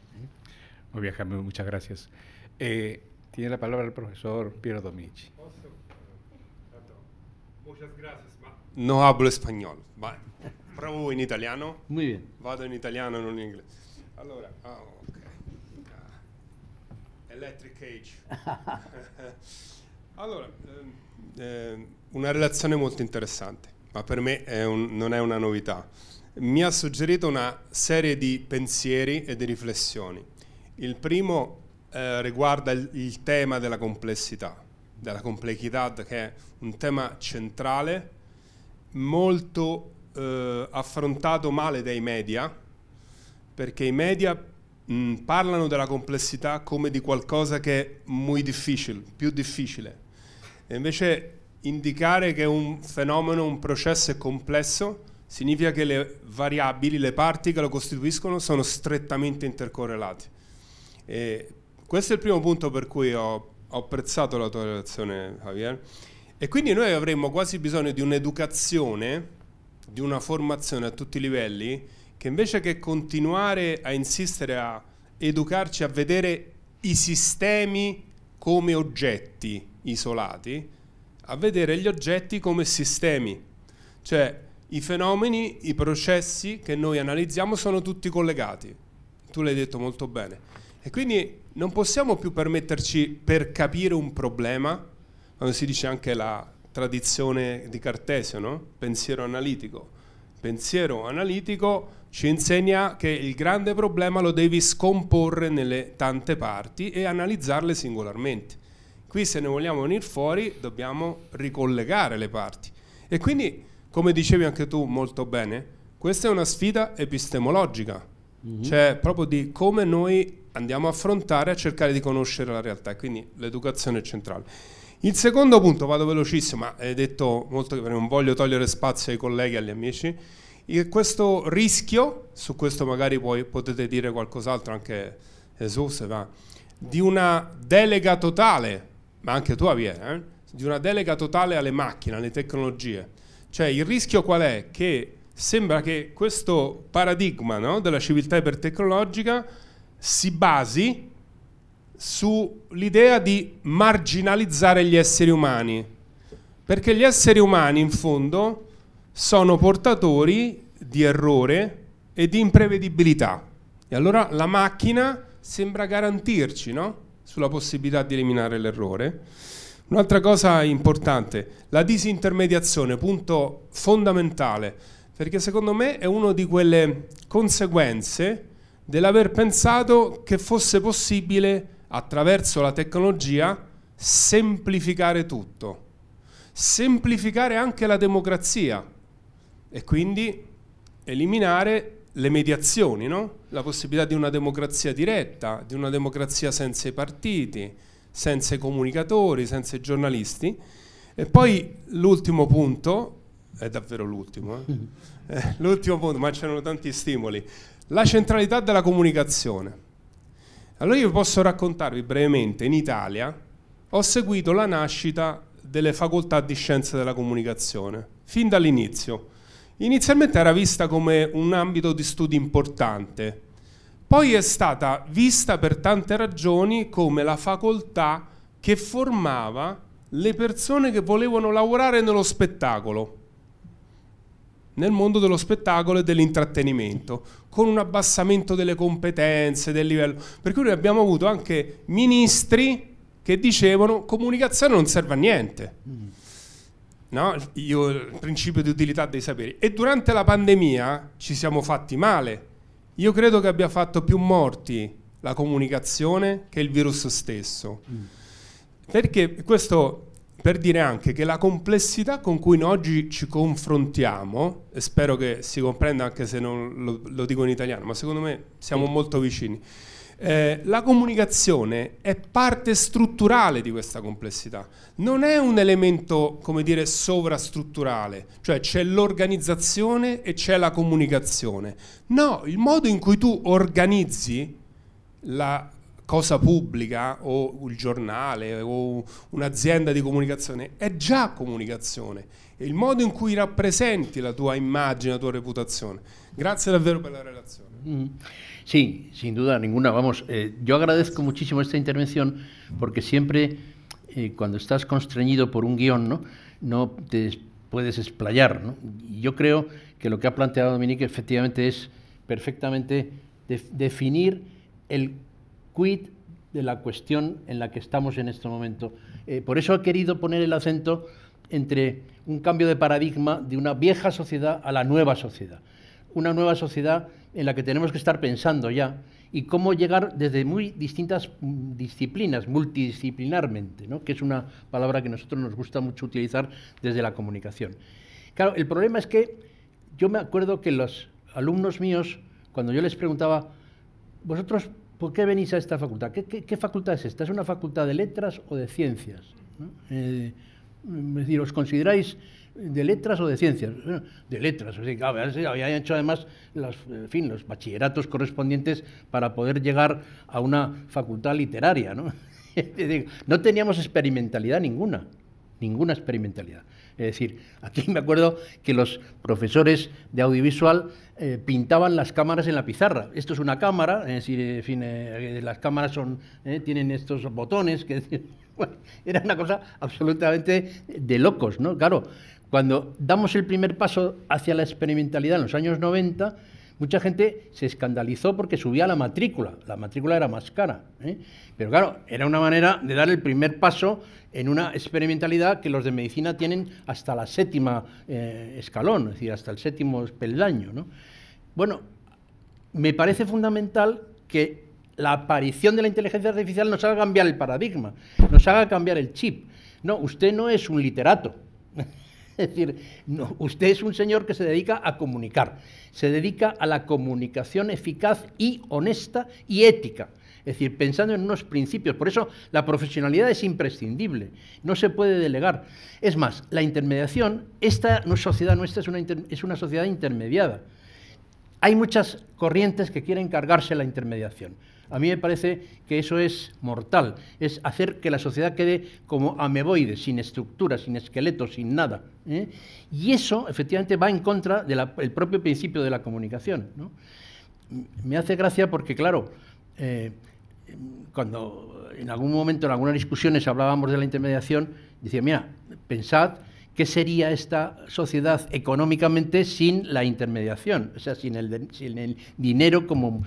Muy bien, Jaime, muchas gracias. Tiene la palabra el profesor Piero Dominici. Muchas gracias. No hablo español. Provo in italiano. Muy bien. Vado in italiano, non in inglese. Allora, ok. Electric Age. Allora, una relazione molto interessante. ma per me non è una novità. Mi ha suggerito una serie di pensieri e di riflessioni. Il primo riguarda il tema della complessità, della complexità, che è un tema centrale, molto affrontato male dai media, perché i media parlano della complessità come di qualcosa che è più difficile. E invece indicare che un fenomeno, un processo è complesso, significa che le variabili, le parti che lo costituiscono sono strettamente intercorrelate. E questo è il primo punto per cui ho apprezzato la tua relazione, Javier. E quindi noi avremmo quasi bisogno di un'educazione, di una formazione a tutti i livelli, che invece che continuare a insistere a educarci a vedere i sistemi come oggetti isolati, a vedere gli oggetti come sistemi. Cioè i fenomeni, i processi che noi analizziamo sono tutti collegati. Tu l'hai detto molto bene. E quindi non possiamo più permetterci, per capire un problema, quando si dice anche la tradizione di Cartesio, no? Pensiero analitico. Pensiero analitico ci insegna che il grande problema lo devi scomporre nelle tante parti e analizzarle singolarmente. Qui, se ne vogliamo venire fuori, dobbiamo ricollegare le parti. E quindi, come dicevi anche tu molto bene, questa è una sfida epistemologica, cioè proprio di come noi andiamo a affrontare, a cercare di conoscere la realtà. Quindi l'educazione è centrale. Il secondo punto, vado velocissimo, ma hai detto molto che non voglio togliere spazio ai colleghi e agli amici. Questo rischio, su questo magari potete dire qualcos'altro anche Gesù, se va, di una delega totale, ma anche tu Javier, di una delega totale alle macchine, alle tecnologie. Cioè il rischio qual è? Che sembra che questo paradigma, no, della civiltà ipertecnologica si basi sull'idea di marginalizzare gli esseri umani, perché gli esseri umani in fondo sono portatori di errore e di imprevedibilità, e allora la macchina sembra garantirci, no, sulla possibilità di eliminare l'errore. Un'altra cosa importante, la disintermediazione, punto fondamentale, perché secondo me è una di quelle conseguenze dell'aver pensato che fosse possibile attraverso la tecnologia semplificare tutto, semplificare anche la democrazia e quindi eliminare le mediazioni, no? La possibilità di una democrazia diretta, di una democrazia senza i partiti, senza i comunicatori, senza i giornalisti. E poi l'ultimo punto, è davvero l'ultimo, l'ultimo punto, ma c'erano tanti stimoli, la centralità della comunicazione. Allora io posso raccontarvi brevemente, in Italia ho seguito la nascita delle facoltà di scienze della comunicazione, fin dall'inizio. Inizialmente era vista come un ambito di studi importante, poi è stata vista per tante ragioni come la facoltà che formava le persone che volevano lavorare nello spettacolo, nel mondo dello spettacolo e dell'intrattenimento, con un abbassamento delle competenze, del livello. Per cui noi abbiamo avuto anche ministri che dicevano comunicazione non serve a niente. No? Il principio di utilità dei saperi. E durante la pandemia ci siamo fatti male. Io credo che abbia fatto più morti la comunicazione che il virus stesso. Perché questo per dire anche che la complessità con cui noi oggi ci confrontiamo, e spero che si comprenda anche se non lo dico in italiano, ma secondo me siamo molto vicini, la comunicazione è parte strutturale di questa complessità, non è un elemento, come dire, sovrastrutturale, cioè c'è l'organizzazione e c'è la comunicazione. No, il modo in cui tu organizzi la cosa pubblica o il giornale o un'azienda di comunicazione è già comunicazione, è il modo in cui rappresenti la tua immagine, la tua reputazione. Grazie davvero per la relazione. Sí, sin duda ninguna. Vamos, yo agradezco muchísimo esta intervención porque siempre cuando estás constreñido por un guión, no te puedes explayar, ¿no? Y yo creo que lo que ha planteado Dominique efectivamente es perfectamente definir el quid de la cuestión en la que estamos en este momento. Por eso he querido poner el acento entre un cambio de paradigma de una vieja sociedad a la nueva sociedad. Una nueva sociedad en la que tenemos que estar pensando ya y cómo llegar desde muy distintas disciplinas, multidisciplinarmente, ¿no? Que es una palabra que a nosotros nos gusta mucho utilizar desde la comunicación. Claro, el problema es que yo me acuerdo que los alumnos míos, cuando yo les preguntaba, ¿vosotros por qué venís a esta facultad? ¿Qué facultad es esta? ¿Es una facultad de letras o de ciencias? ¿No? Es decir, ¿os consideráis de letras o de ciencias? De letras, o sea, claro, habían hecho además los bachilleratos correspondientes para poder llegar a una facultad literaria, ¿no? No teníamos experimentalidad ninguna experimentalidad. Es decir, aquí me acuerdo que los profesores de audiovisual pintaban las cámaras en la pizarra. Esto es una cámara, es decir, en fin, las cámaras tienen estos botones, que bueno, era una cosa absolutamente de locos, ¿no? Claro, cuando damos el primer paso hacia la experimentalidad en los años 90, mucha gente se escandalizó porque subía la matrícula era más cara, ¿eh? Pero claro, era una manera de dar el primer paso en una experimentalidad que los de medicina tienen hasta la séptima escalón, es decir, hasta el séptimo peldaño, ¿no? Bueno, me parece fundamental que la aparición de la inteligencia artificial nos haga cambiar el paradigma, nos haga cambiar el chip. No, usted no es un literato. Es decir, no, usted es un señor que se dedica a comunicar, se dedica a la comunicación eficaz y honesta y ética, es decir, pensando en unos principios. Por eso la profesionalidad es imprescindible, no se puede delegar. Es más, la intermediación, esta sociedad nuestra es una sociedad intermediada. Hay muchas corrientes que quieren cargarse la intermediación. A mí me parece que eso es mortal, es hacer que la sociedad quede como ameboide, sin estructura, sin esqueleto, sin nada, ¿eh? Y eso, efectivamente, va en contra del propio principio de la comunicación, ¿no? Me hace gracia porque, claro, cuando en algún momento, en algunas discusiones, hablábamos de la intermediación, decía, mira, pensad ¿qué sería esta sociedad económicamente sin la intermediación? O sea, sin el dinero como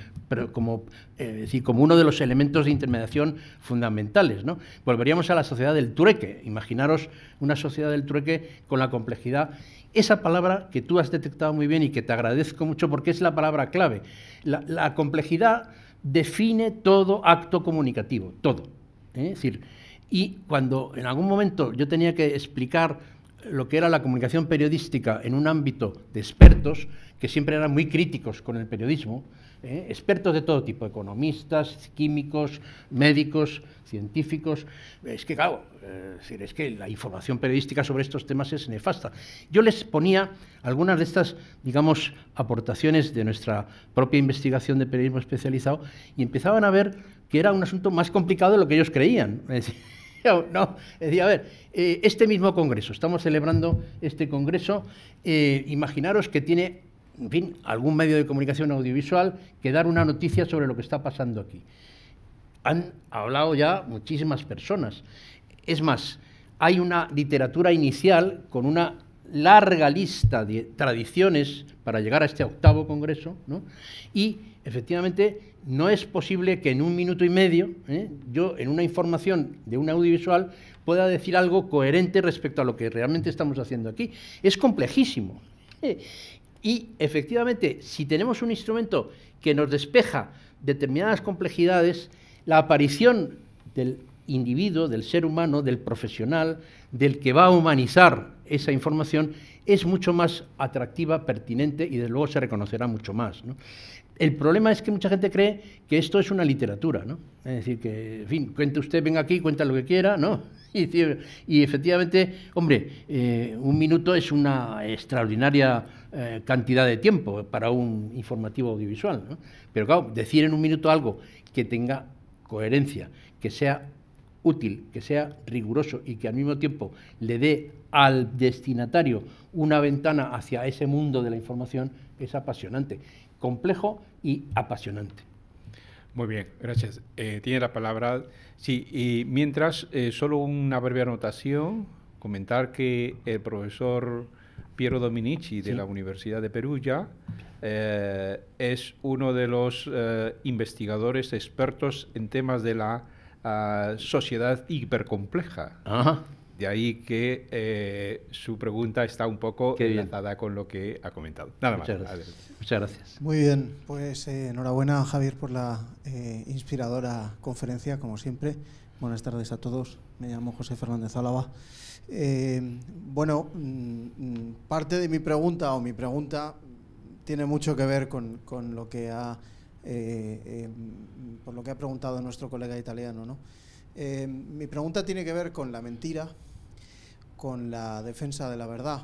uno de los elementos de intermediación fundamentales, ¿no? Volveríamos a la sociedad del trueque. Imaginaros una sociedad del trueque con la complejidad. Esa palabra que tú has detectado muy bien y que te agradezco mucho porque es la palabra clave. La complejidad define todo acto comunicativo, todo, ¿eh? Es decir, y cuando en algún momento yo tenía que explicar lo que era la comunicación periodística en un ámbito de expertos, que siempre eran muy críticos con el periodismo, expertos de todo tipo, economistas, químicos, médicos, científicos. Es que, claro, es que la información periodística sobre estos temas es nefasta. Yo les ponía algunas de estas, digamos, aportaciones de nuestra propia investigación de periodismo especializado y empezaban a ver que era un asunto más complicado de lo que ellos creían. Es decir, no, decía, a ver, este mismo congreso, estamos celebrando este congreso, imaginaros que tiene, en fin, algún medio de comunicación audiovisual que dar una noticia sobre lo que está pasando aquí. Han hablado ya muchísimas personas. Es más, hay una literatura inicial con una larga lista de tradiciones para llegar a este 8º congreso, ¿no? Y, efectivamente, no es posible que en 1 minuto y medio, yo en una información de un audiovisual pueda decir algo coherente respecto a lo que realmente estamos haciendo aquí. Es complejísimo. Y, efectivamente, si tenemos un instrumento que nos despeja determinadas complejidades, la aparición del individuo, del ser humano, del profesional, del que va a humanizar esa información, es mucho más atractiva, pertinente y, desde luego, se reconocerá mucho más, ¿no? El problema es que mucha gente cree que esto es una literatura, ¿no? Es decir, que, en fin, cuente usted, venga aquí, cuenta lo que quiera, ¿no? Y efectivamente, hombre, 1 minuto es una extraordinaria cantidad de tiempo para un informativo audiovisual, ¿no? Pero claro, decir en 1 minuto algo que tenga coherencia, que sea útil, que sea riguroso y que al mismo tiempo le dé al destinatario una ventana hacia ese mundo de la información es apasionante, complejo y apasionante. Muy bien, gracias. Tiene la palabra. Sí, y mientras, solo una breve anotación, comentar que el profesor Piero Dominici de la Universidad de Perugia es uno de los investigadores expertos en temas de la sociedad hipercompleja. Ajá. De ahí que su pregunta está un poco enlazada con lo que ha comentado. Nada más. Muchas gracias. Muy bien, pues enhorabuena, Javier, por la inspiradora conferencia, como siempre. Buenas tardes a todos. Me llamo José Fernández Álava. Bueno, parte de mi pregunta tiene mucho que ver con lo que por lo que ha preguntado nuestro colega italiano, ¿no? Mi pregunta tiene que ver con la mentira, con la defensa de la verdad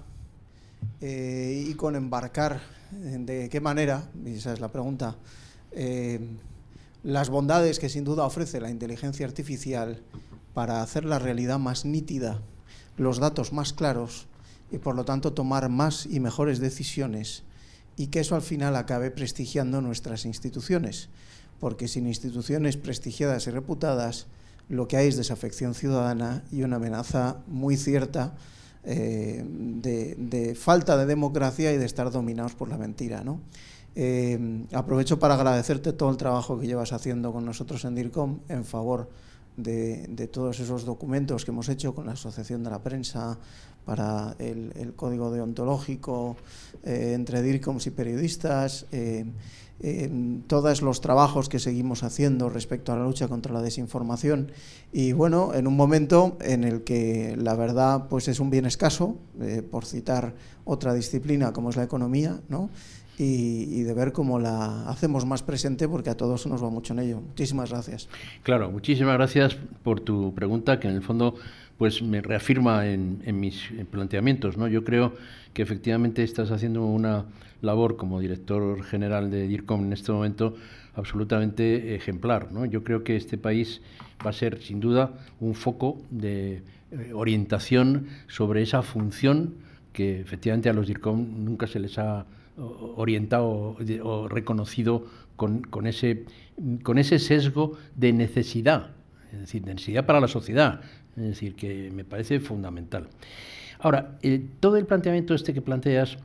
y con embarcar, de qué manera, y esa es la pregunta, las bondades que sin duda ofrece la inteligencia artificial para hacer la realidad más nítida, los datos más claros y por lo tanto tomar más y mejores decisiones, y que eso al final acabe prestigiando nuestras instituciones, porque sin instituciones prestigiadas y reputadas lo que hay es desafección ciudadana y una amenaza muy cierta de falta de democracia y de estar dominados por la mentira, ¿no? Aprovecho para agradecerte todo el trabajo que llevas haciendo con nosotros en DIRCOM en favor de todos esos documentos que hemos hecho con la Asociación de la Prensa para el código deontológico entre DIRCOMs y periodistas, todos los trabajos que seguimos haciendo respecto a la lucha contra la desinformación, y bueno, en un momento en el que la verdad pues es un bien escaso, por citar otra disciplina como es la economía, ¿no? Y de ver cómo la hacemos más presente, porque a todos nos va mucho en ello. Muchísimas gracias. Claro, muchísimas gracias por tu pregunta, que en el fondo pues me reafirma en mis planteamientos, ¿no? Yo creo que efectivamente estás haciendo una labor como director general de DIRCOM en este momento absolutamente ejemplar, ¿no? Yo creo que este país va a ser sin duda un foco de orientación sobre esa función que efectivamente a los DIRCOM nunca se les ha orientado o reconocido con ese sesgo de necesidad, es decir, de necesidad para la sociedad, es decir, que me parece fundamental. Ahora, todo el planteamiento que planteas,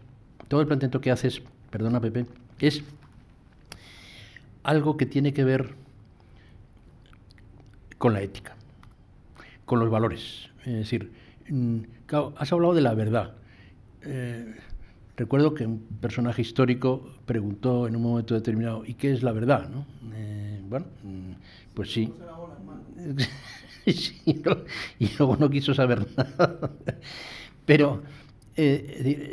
todo el planteamiento que haces, perdona Pepe, es algo que tiene que ver con la ética, con los valores. Es decir, claro, has hablado de la verdad. Recuerdo que un personaje histórico preguntó en un momento determinado, ¿y qué es la verdad? ¿No? Bueno, pues sí. Sí, y luego no quiso saber nada. Pero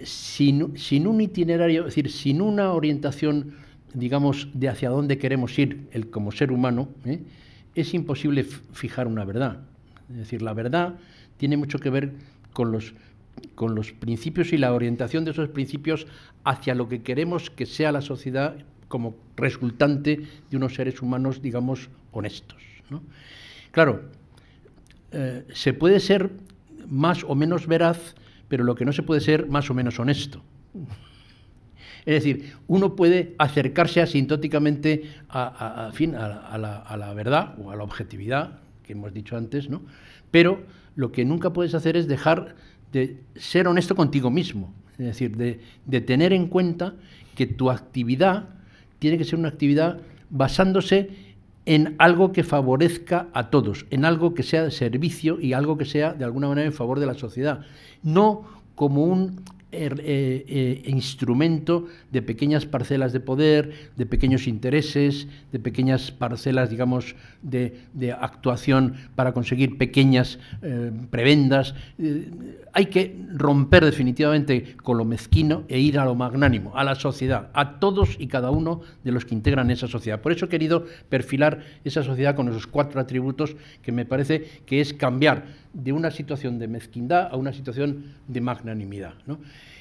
sin un itinerario, es decir, sin una orientación, digamos, de hacia dónde queremos ir como ser humano, es imposible fijar una verdad. Es decir, la verdad tiene mucho que ver con los principios y la orientación de esos principios hacia lo que queremos que sea la sociedad como resultante de unos seres humanos, digamos, honestos, ¿no? Claro, se puede ser más o menos veraz, pero lo que no se puede ser más o menos honesto. Es decir, uno puede acercarse asintóticamente a la verdad o a la objetividad, que hemos dicho antes, ¿no? Pero lo que nunca puedes hacer es dejar de ser honesto contigo mismo, es decir, de tener en cuenta que tu actividad tiene que ser una actividad basándose en algo que favorezca a todos, en algo que sea de servicio y algo que sea de alguna manera en favor de la sociedad, no como un instrumento de pequeñas parcelas de poder, de pequeños intereses, de pequeñas parcelas, digamos, de actuación para conseguir pequeñas prebendas. Hay que romper definitivamente con lo mezquino e ir a lo magnánimo, a la sociedad, a todos y cada uno de los que integran esa sociedad. Por eso he querido perfilar esa sociedad con esos 4 atributos que me parece que es cambiar de una situación de mezquindad a una situación de magnanimidad, ¿no?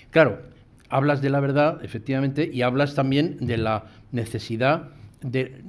Claro, hablas de la verdad, efectivamente, y hablas también de la necesidad de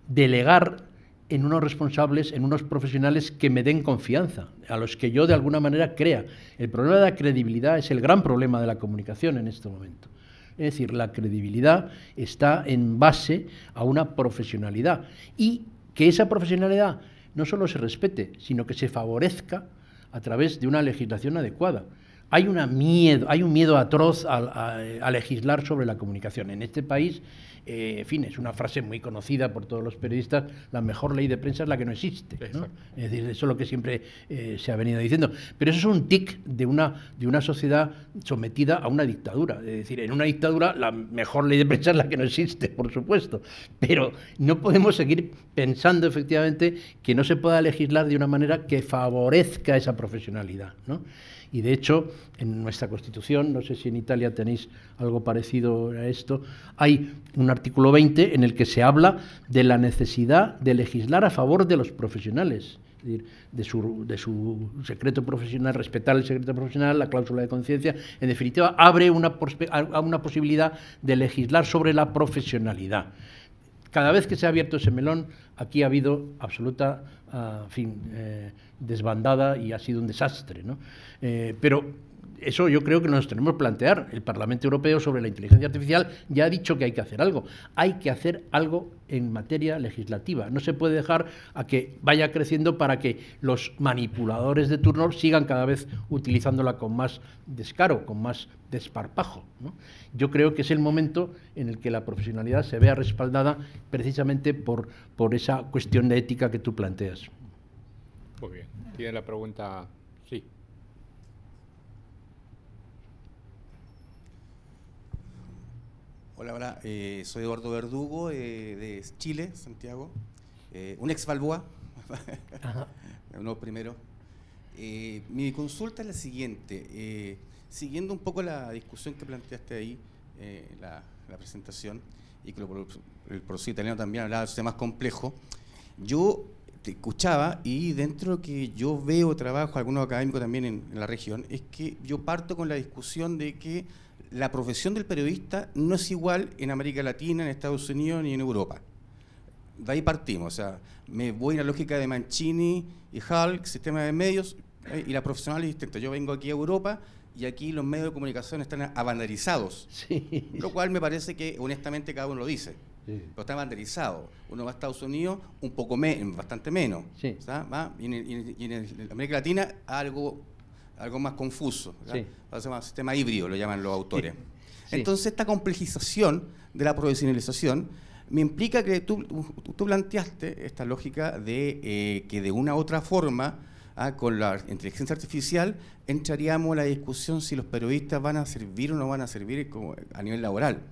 delegar en unos responsables, en unos profesionales que me den confianza, a los que yo de alguna manera crea. El problema de la credibilidad es el gran problema de la comunicación en este momento. Es decir, la credibilidad está en base a una profesionalidad y que esa profesionalidad no solo se respete, sino que se favorezca a través de una legislación adecuada. hay un miedo atroz a legislar sobre la comunicación. En este país, en fin, es una frase muy conocida por todos los periodistas, la mejor ley de prensa es la que no existe, ¿no? Es decir, eso es lo que siempre se ha venido diciendo. Pero eso es un tic de una sociedad sometida a una dictadura. Es decir, en una dictadura la mejor ley de prensa es la que no existe, por supuesto. Pero no podemos seguir pensando, efectivamente, que no se pueda legislar de una manera que favorezca esa profesionalidad, ¿no? Y de hecho, en nuestra Constitución, no sé si en Italia tenéis algo parecido a esto, hay un artículo 20 en el que se habla de la necesidad de legislar a favor de los profesionales, es decir, de su secreto profesional, respetar el secreto profesional, la cláusula de conciencia. En definitiva, abre una posibilidad de legislar sobre la profesionalidad. Cada vez que se ha abierto ese melón, aquí ha habido absoluta desbandada y ha sido un desastre, ¿no? Pero eso yo creo que nos tenemos que plantear. El Parlamento Europeo sobre la inteligencia artificial ya ha dicho que hay que hacer algo. Hay que hacer algo en materia legislativa. No se puede dejar a que vaya creciendo para que los manipuladores de turno sigan cada vez utilizándola con más descaro, con más desparpajo, ¿no? Yo creo que es el momento en el que la profesionalidad se vea respaldada precisamente por esa cuestión de ética que tú planteas. Muy bien. ¿Tiene la pregunta? Sí. Hola, hola. Soy Eduardo Verdugo, de Chile, Santiago. Un ex Balboa. Uno primero. Mi consulta es la siguiente. Siguiendo un poco la discusión que planteaste ahí, la presentación, y que el profesor italiano también hablaba de temas complejos, yo te escuchaba y dentro de lo que yo veo, trabajo, algunos académicos también en la región, es que yo parto con la discusión de que la profesión del periodista no es igual en América Latina, en Estados Unidos ni en Europa. De ahí partimos, o sea, me voy a la lógica de Mancini y Hulk, sistema de medios, y la profesional es distinta. Yo vengo aquí a Europa y aquí los medios de comunicación están abanderizados, sí, lo cual me parece que honestamente cada uno lo dice. Sí. Pero está banderizado. Uno va a Estados Unidos un poco bastante menos. Sí. Y en América Latina algo más confuso. Sí. Se llama sistema híbrido, lo llaman los autores. Sí. Entonces esta complejización de la profesionalización me implica que tú planteaste esta lógica de que de una u otra forma, con la inteligencia artificial, entraríamos a la discusión si los periodistas van a servir o no van a servir a nivel laboral.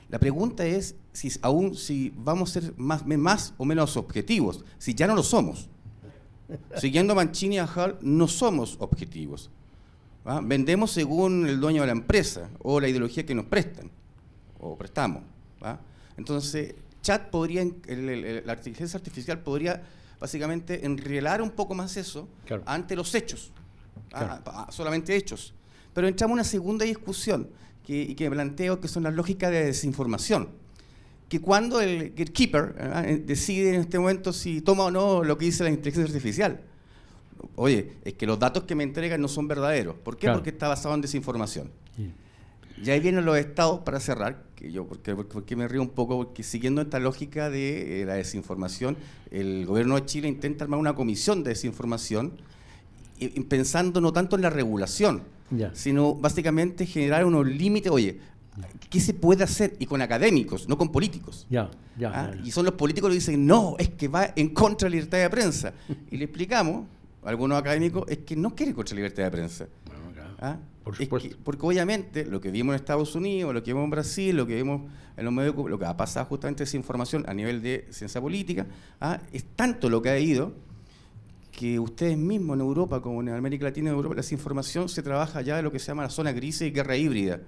La pregunta es si vamos a ser más o menos objetivos, si ya no lo somos. Siguiendo a Mancini y a Hall, no somos objetivos. ¿Va? Vendemos según el dueño de la empresa o la ideología que nos prestan o prestamos. ¿Va? Entonces, la inteligencia artificial podría básicamente enrielar un poco más eso, claro, ante los hechos, claro, solamente hechos. Pero entramos en una segunda discusión que planteo, que son las lógicas de desinformación. Que cuando el gatekeeper decide en este momento si toma o no lo que dice la inteligencia artificial. Oye, es que los datos que me entregan no son verdaderos. ¿Por qué? Claro. Porque está basado en desinformación. Sí. Y ahí vienen los estados, para cerrar, porque me río un poco, porque siguiendo esta lógica de la desinformación, el gobierno de Chile intenta armar una comisión de desinformación, pensando no tanto en la regulación, sino básicamente generar unos límites. Oye, ¿qué se puede hacer? Y con académicos, no con políticos. Y son los políticos que dicen, no, es que va en contra de la libertad de prensa. Y le explicamos, a algunos académicos, es que no quiere contra la libertad de prensa. Por supuesto. Porque obviamente lo que vimos en Estados Unidos, lo que vimos en Brasil, lo que vimos en los medios, lo que ha pasado justamente esa información a nivel de ciencia política, es tanto lo que ha ido que ustedes mismos en Europa, como en América Latina y Europa, la desinformación se trabaja ya de lo que se llama la zona gris y guerra híbrida.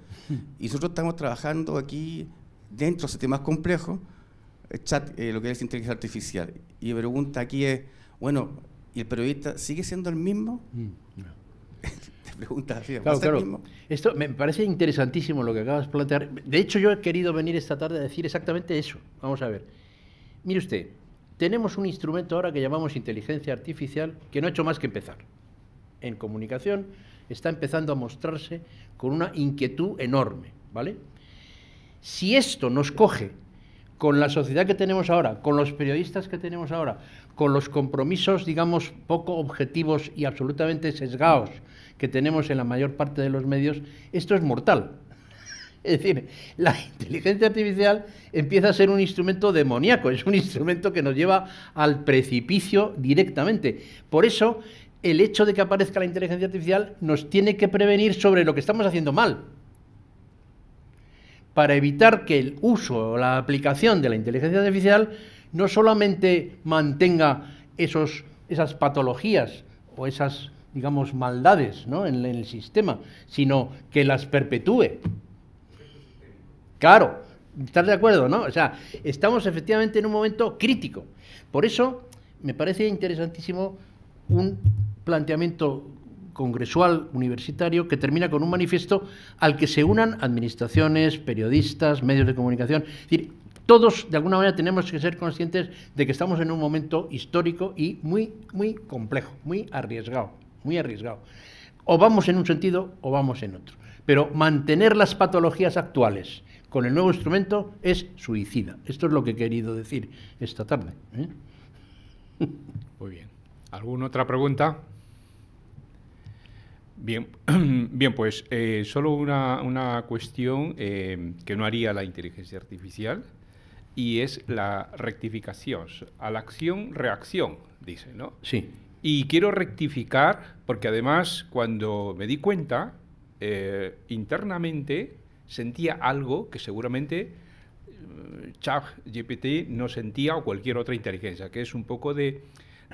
Y nosotros estamos trabajando aquí, dentro de ese tema complejo, lo que es inteligencia artificial. Y mi pregunta aquí es, bueno, ¿y el periodista sigue siendo el mismo? No. Pregunta, claro. Esto me parece interesantísimo lo que acabas de plantear. De hecho, yo he querido venir esta tarde a decir exactamente eso. Vamos a ver. Mire usted, tenemos un instrumento ahora que llamamos inteligencia artificial que no ha hecho más que empezar. En comunicación está empezando a mostrarse con una inquietud enorme, ¿vale? Si esto nos coge con la sociedad que tenemos ahora, con los periodistas que tenemos ahora, con los compromisos, digamos, poco objetivos y absolutamente sesgados que tenemos en la mayor parte de los medios, esto es mortal. Es decir, la inteligencia artificial empieza a ser un instrumento demoníaco, es un instrumento que nos lleva al precipicio directamente. Por eso, el hecho de que aparezca la inteligencia artificial nos tiene que prevenir sobre lo que estamos haciendo mal, para evitar que el uso o la aplicación de la inteligencia artificial no solamente mantenga esas patologías o esas, digamos, maldades, ¿no?, en el sistema, sino que las perpetúe. Claro, ¿estás de acuerdo, no? O sea, estamos efectivamente en un momento crítico. Por eso me parece interesantísimo un planteamiento congresual universitario que termina con un manifiesto al que se unan administraciones, periodistas, medios de comunicación. Es decir, todos de alguna manera tenemos que ser conscientes de que estamos en un momento histórico y muy, muy complejo, muy arriesgado, muy arriesgado. O vamos en un sentido o vamos en otro. Pero mantener las patologías actuales con el nuevo instrumento es suicida. Esto es lo que he querido decir esta tarde, ¿eh? Muy bien. ¿Alguna otra pregunta? Bien, bien, pues solo una cuestión que no haría la inteligencia artificial, y es la rectificación. A la acción, reacción, dice, ¿no? Sí. Y quiero rectificar, porque además cuando me di cuenta, internamente sentía algo que seguramente ChatGPT no sentía, o cualquier otra inteligencia, que es un poco de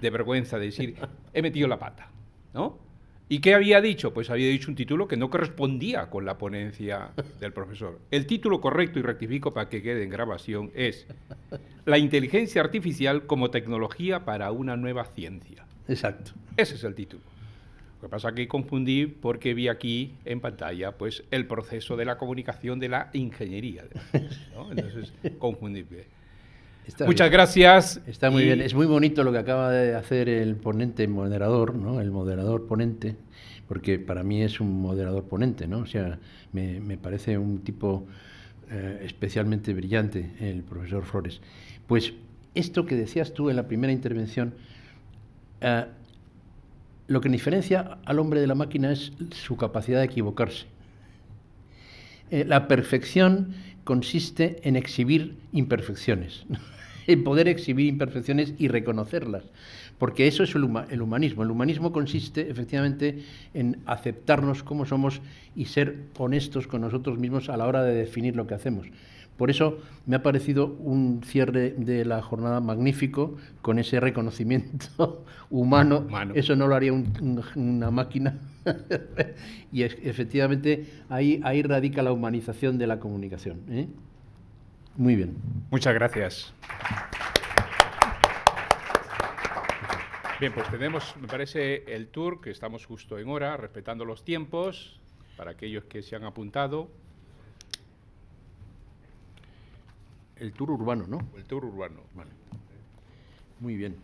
vergüenza, de decir, he metido la pata, ¿no? ¿Y qué había dicho? Pues había dicho un título que no correspondía con la ponencia del profesor. El título correcto, y rectifico para que quede en grabación, es La inteligencia artificial como tecnología para una nueva ciencia. Exacto. Ese es el título. Lo que pasa es que confundí porque vi aquí en pantalla pues el proceso de la comunicación de la ingeniería, ¿no? Entonces confundí. Muchas gracias. Está muy bien. Es muy bonito lo que acaba de hacer el ponente moderador, ¿no? El moderador ponente, porque para mí es un moderador ponente, ¿no? O sea, me parece un tipo especialmente brillante, el profesor Flores. Pues esto que decías tú en la primera intervención, lo que diferencia al hombre de la máquina es su capacidad de equivocarse. La perfección consiste en exhibir imperfecciones, en poder exhibir imperfecciones y reconocerlas, porque eso es el humanismo. El humanismo consiste efectivamente en aceptarnos como somos y ser honestos con nosotros mismos a la hora de definir lo que hacemos. Por eso me ha parecido un cierre de la jornada magnífico, con ese reconocimiento humano. Eso no lo haría una máquina. Y efectivamente ahí radica la humanización de la comunicación, ¿eh? Muy bien. Muchas gracias. Bien, pues tenemos, me parece, el tour, que estamos justo en hora, respetando los tiempos, para aquellos que se han apuntado. El tour urbano, ¿no? El tour urbano. Vale. Muy bien.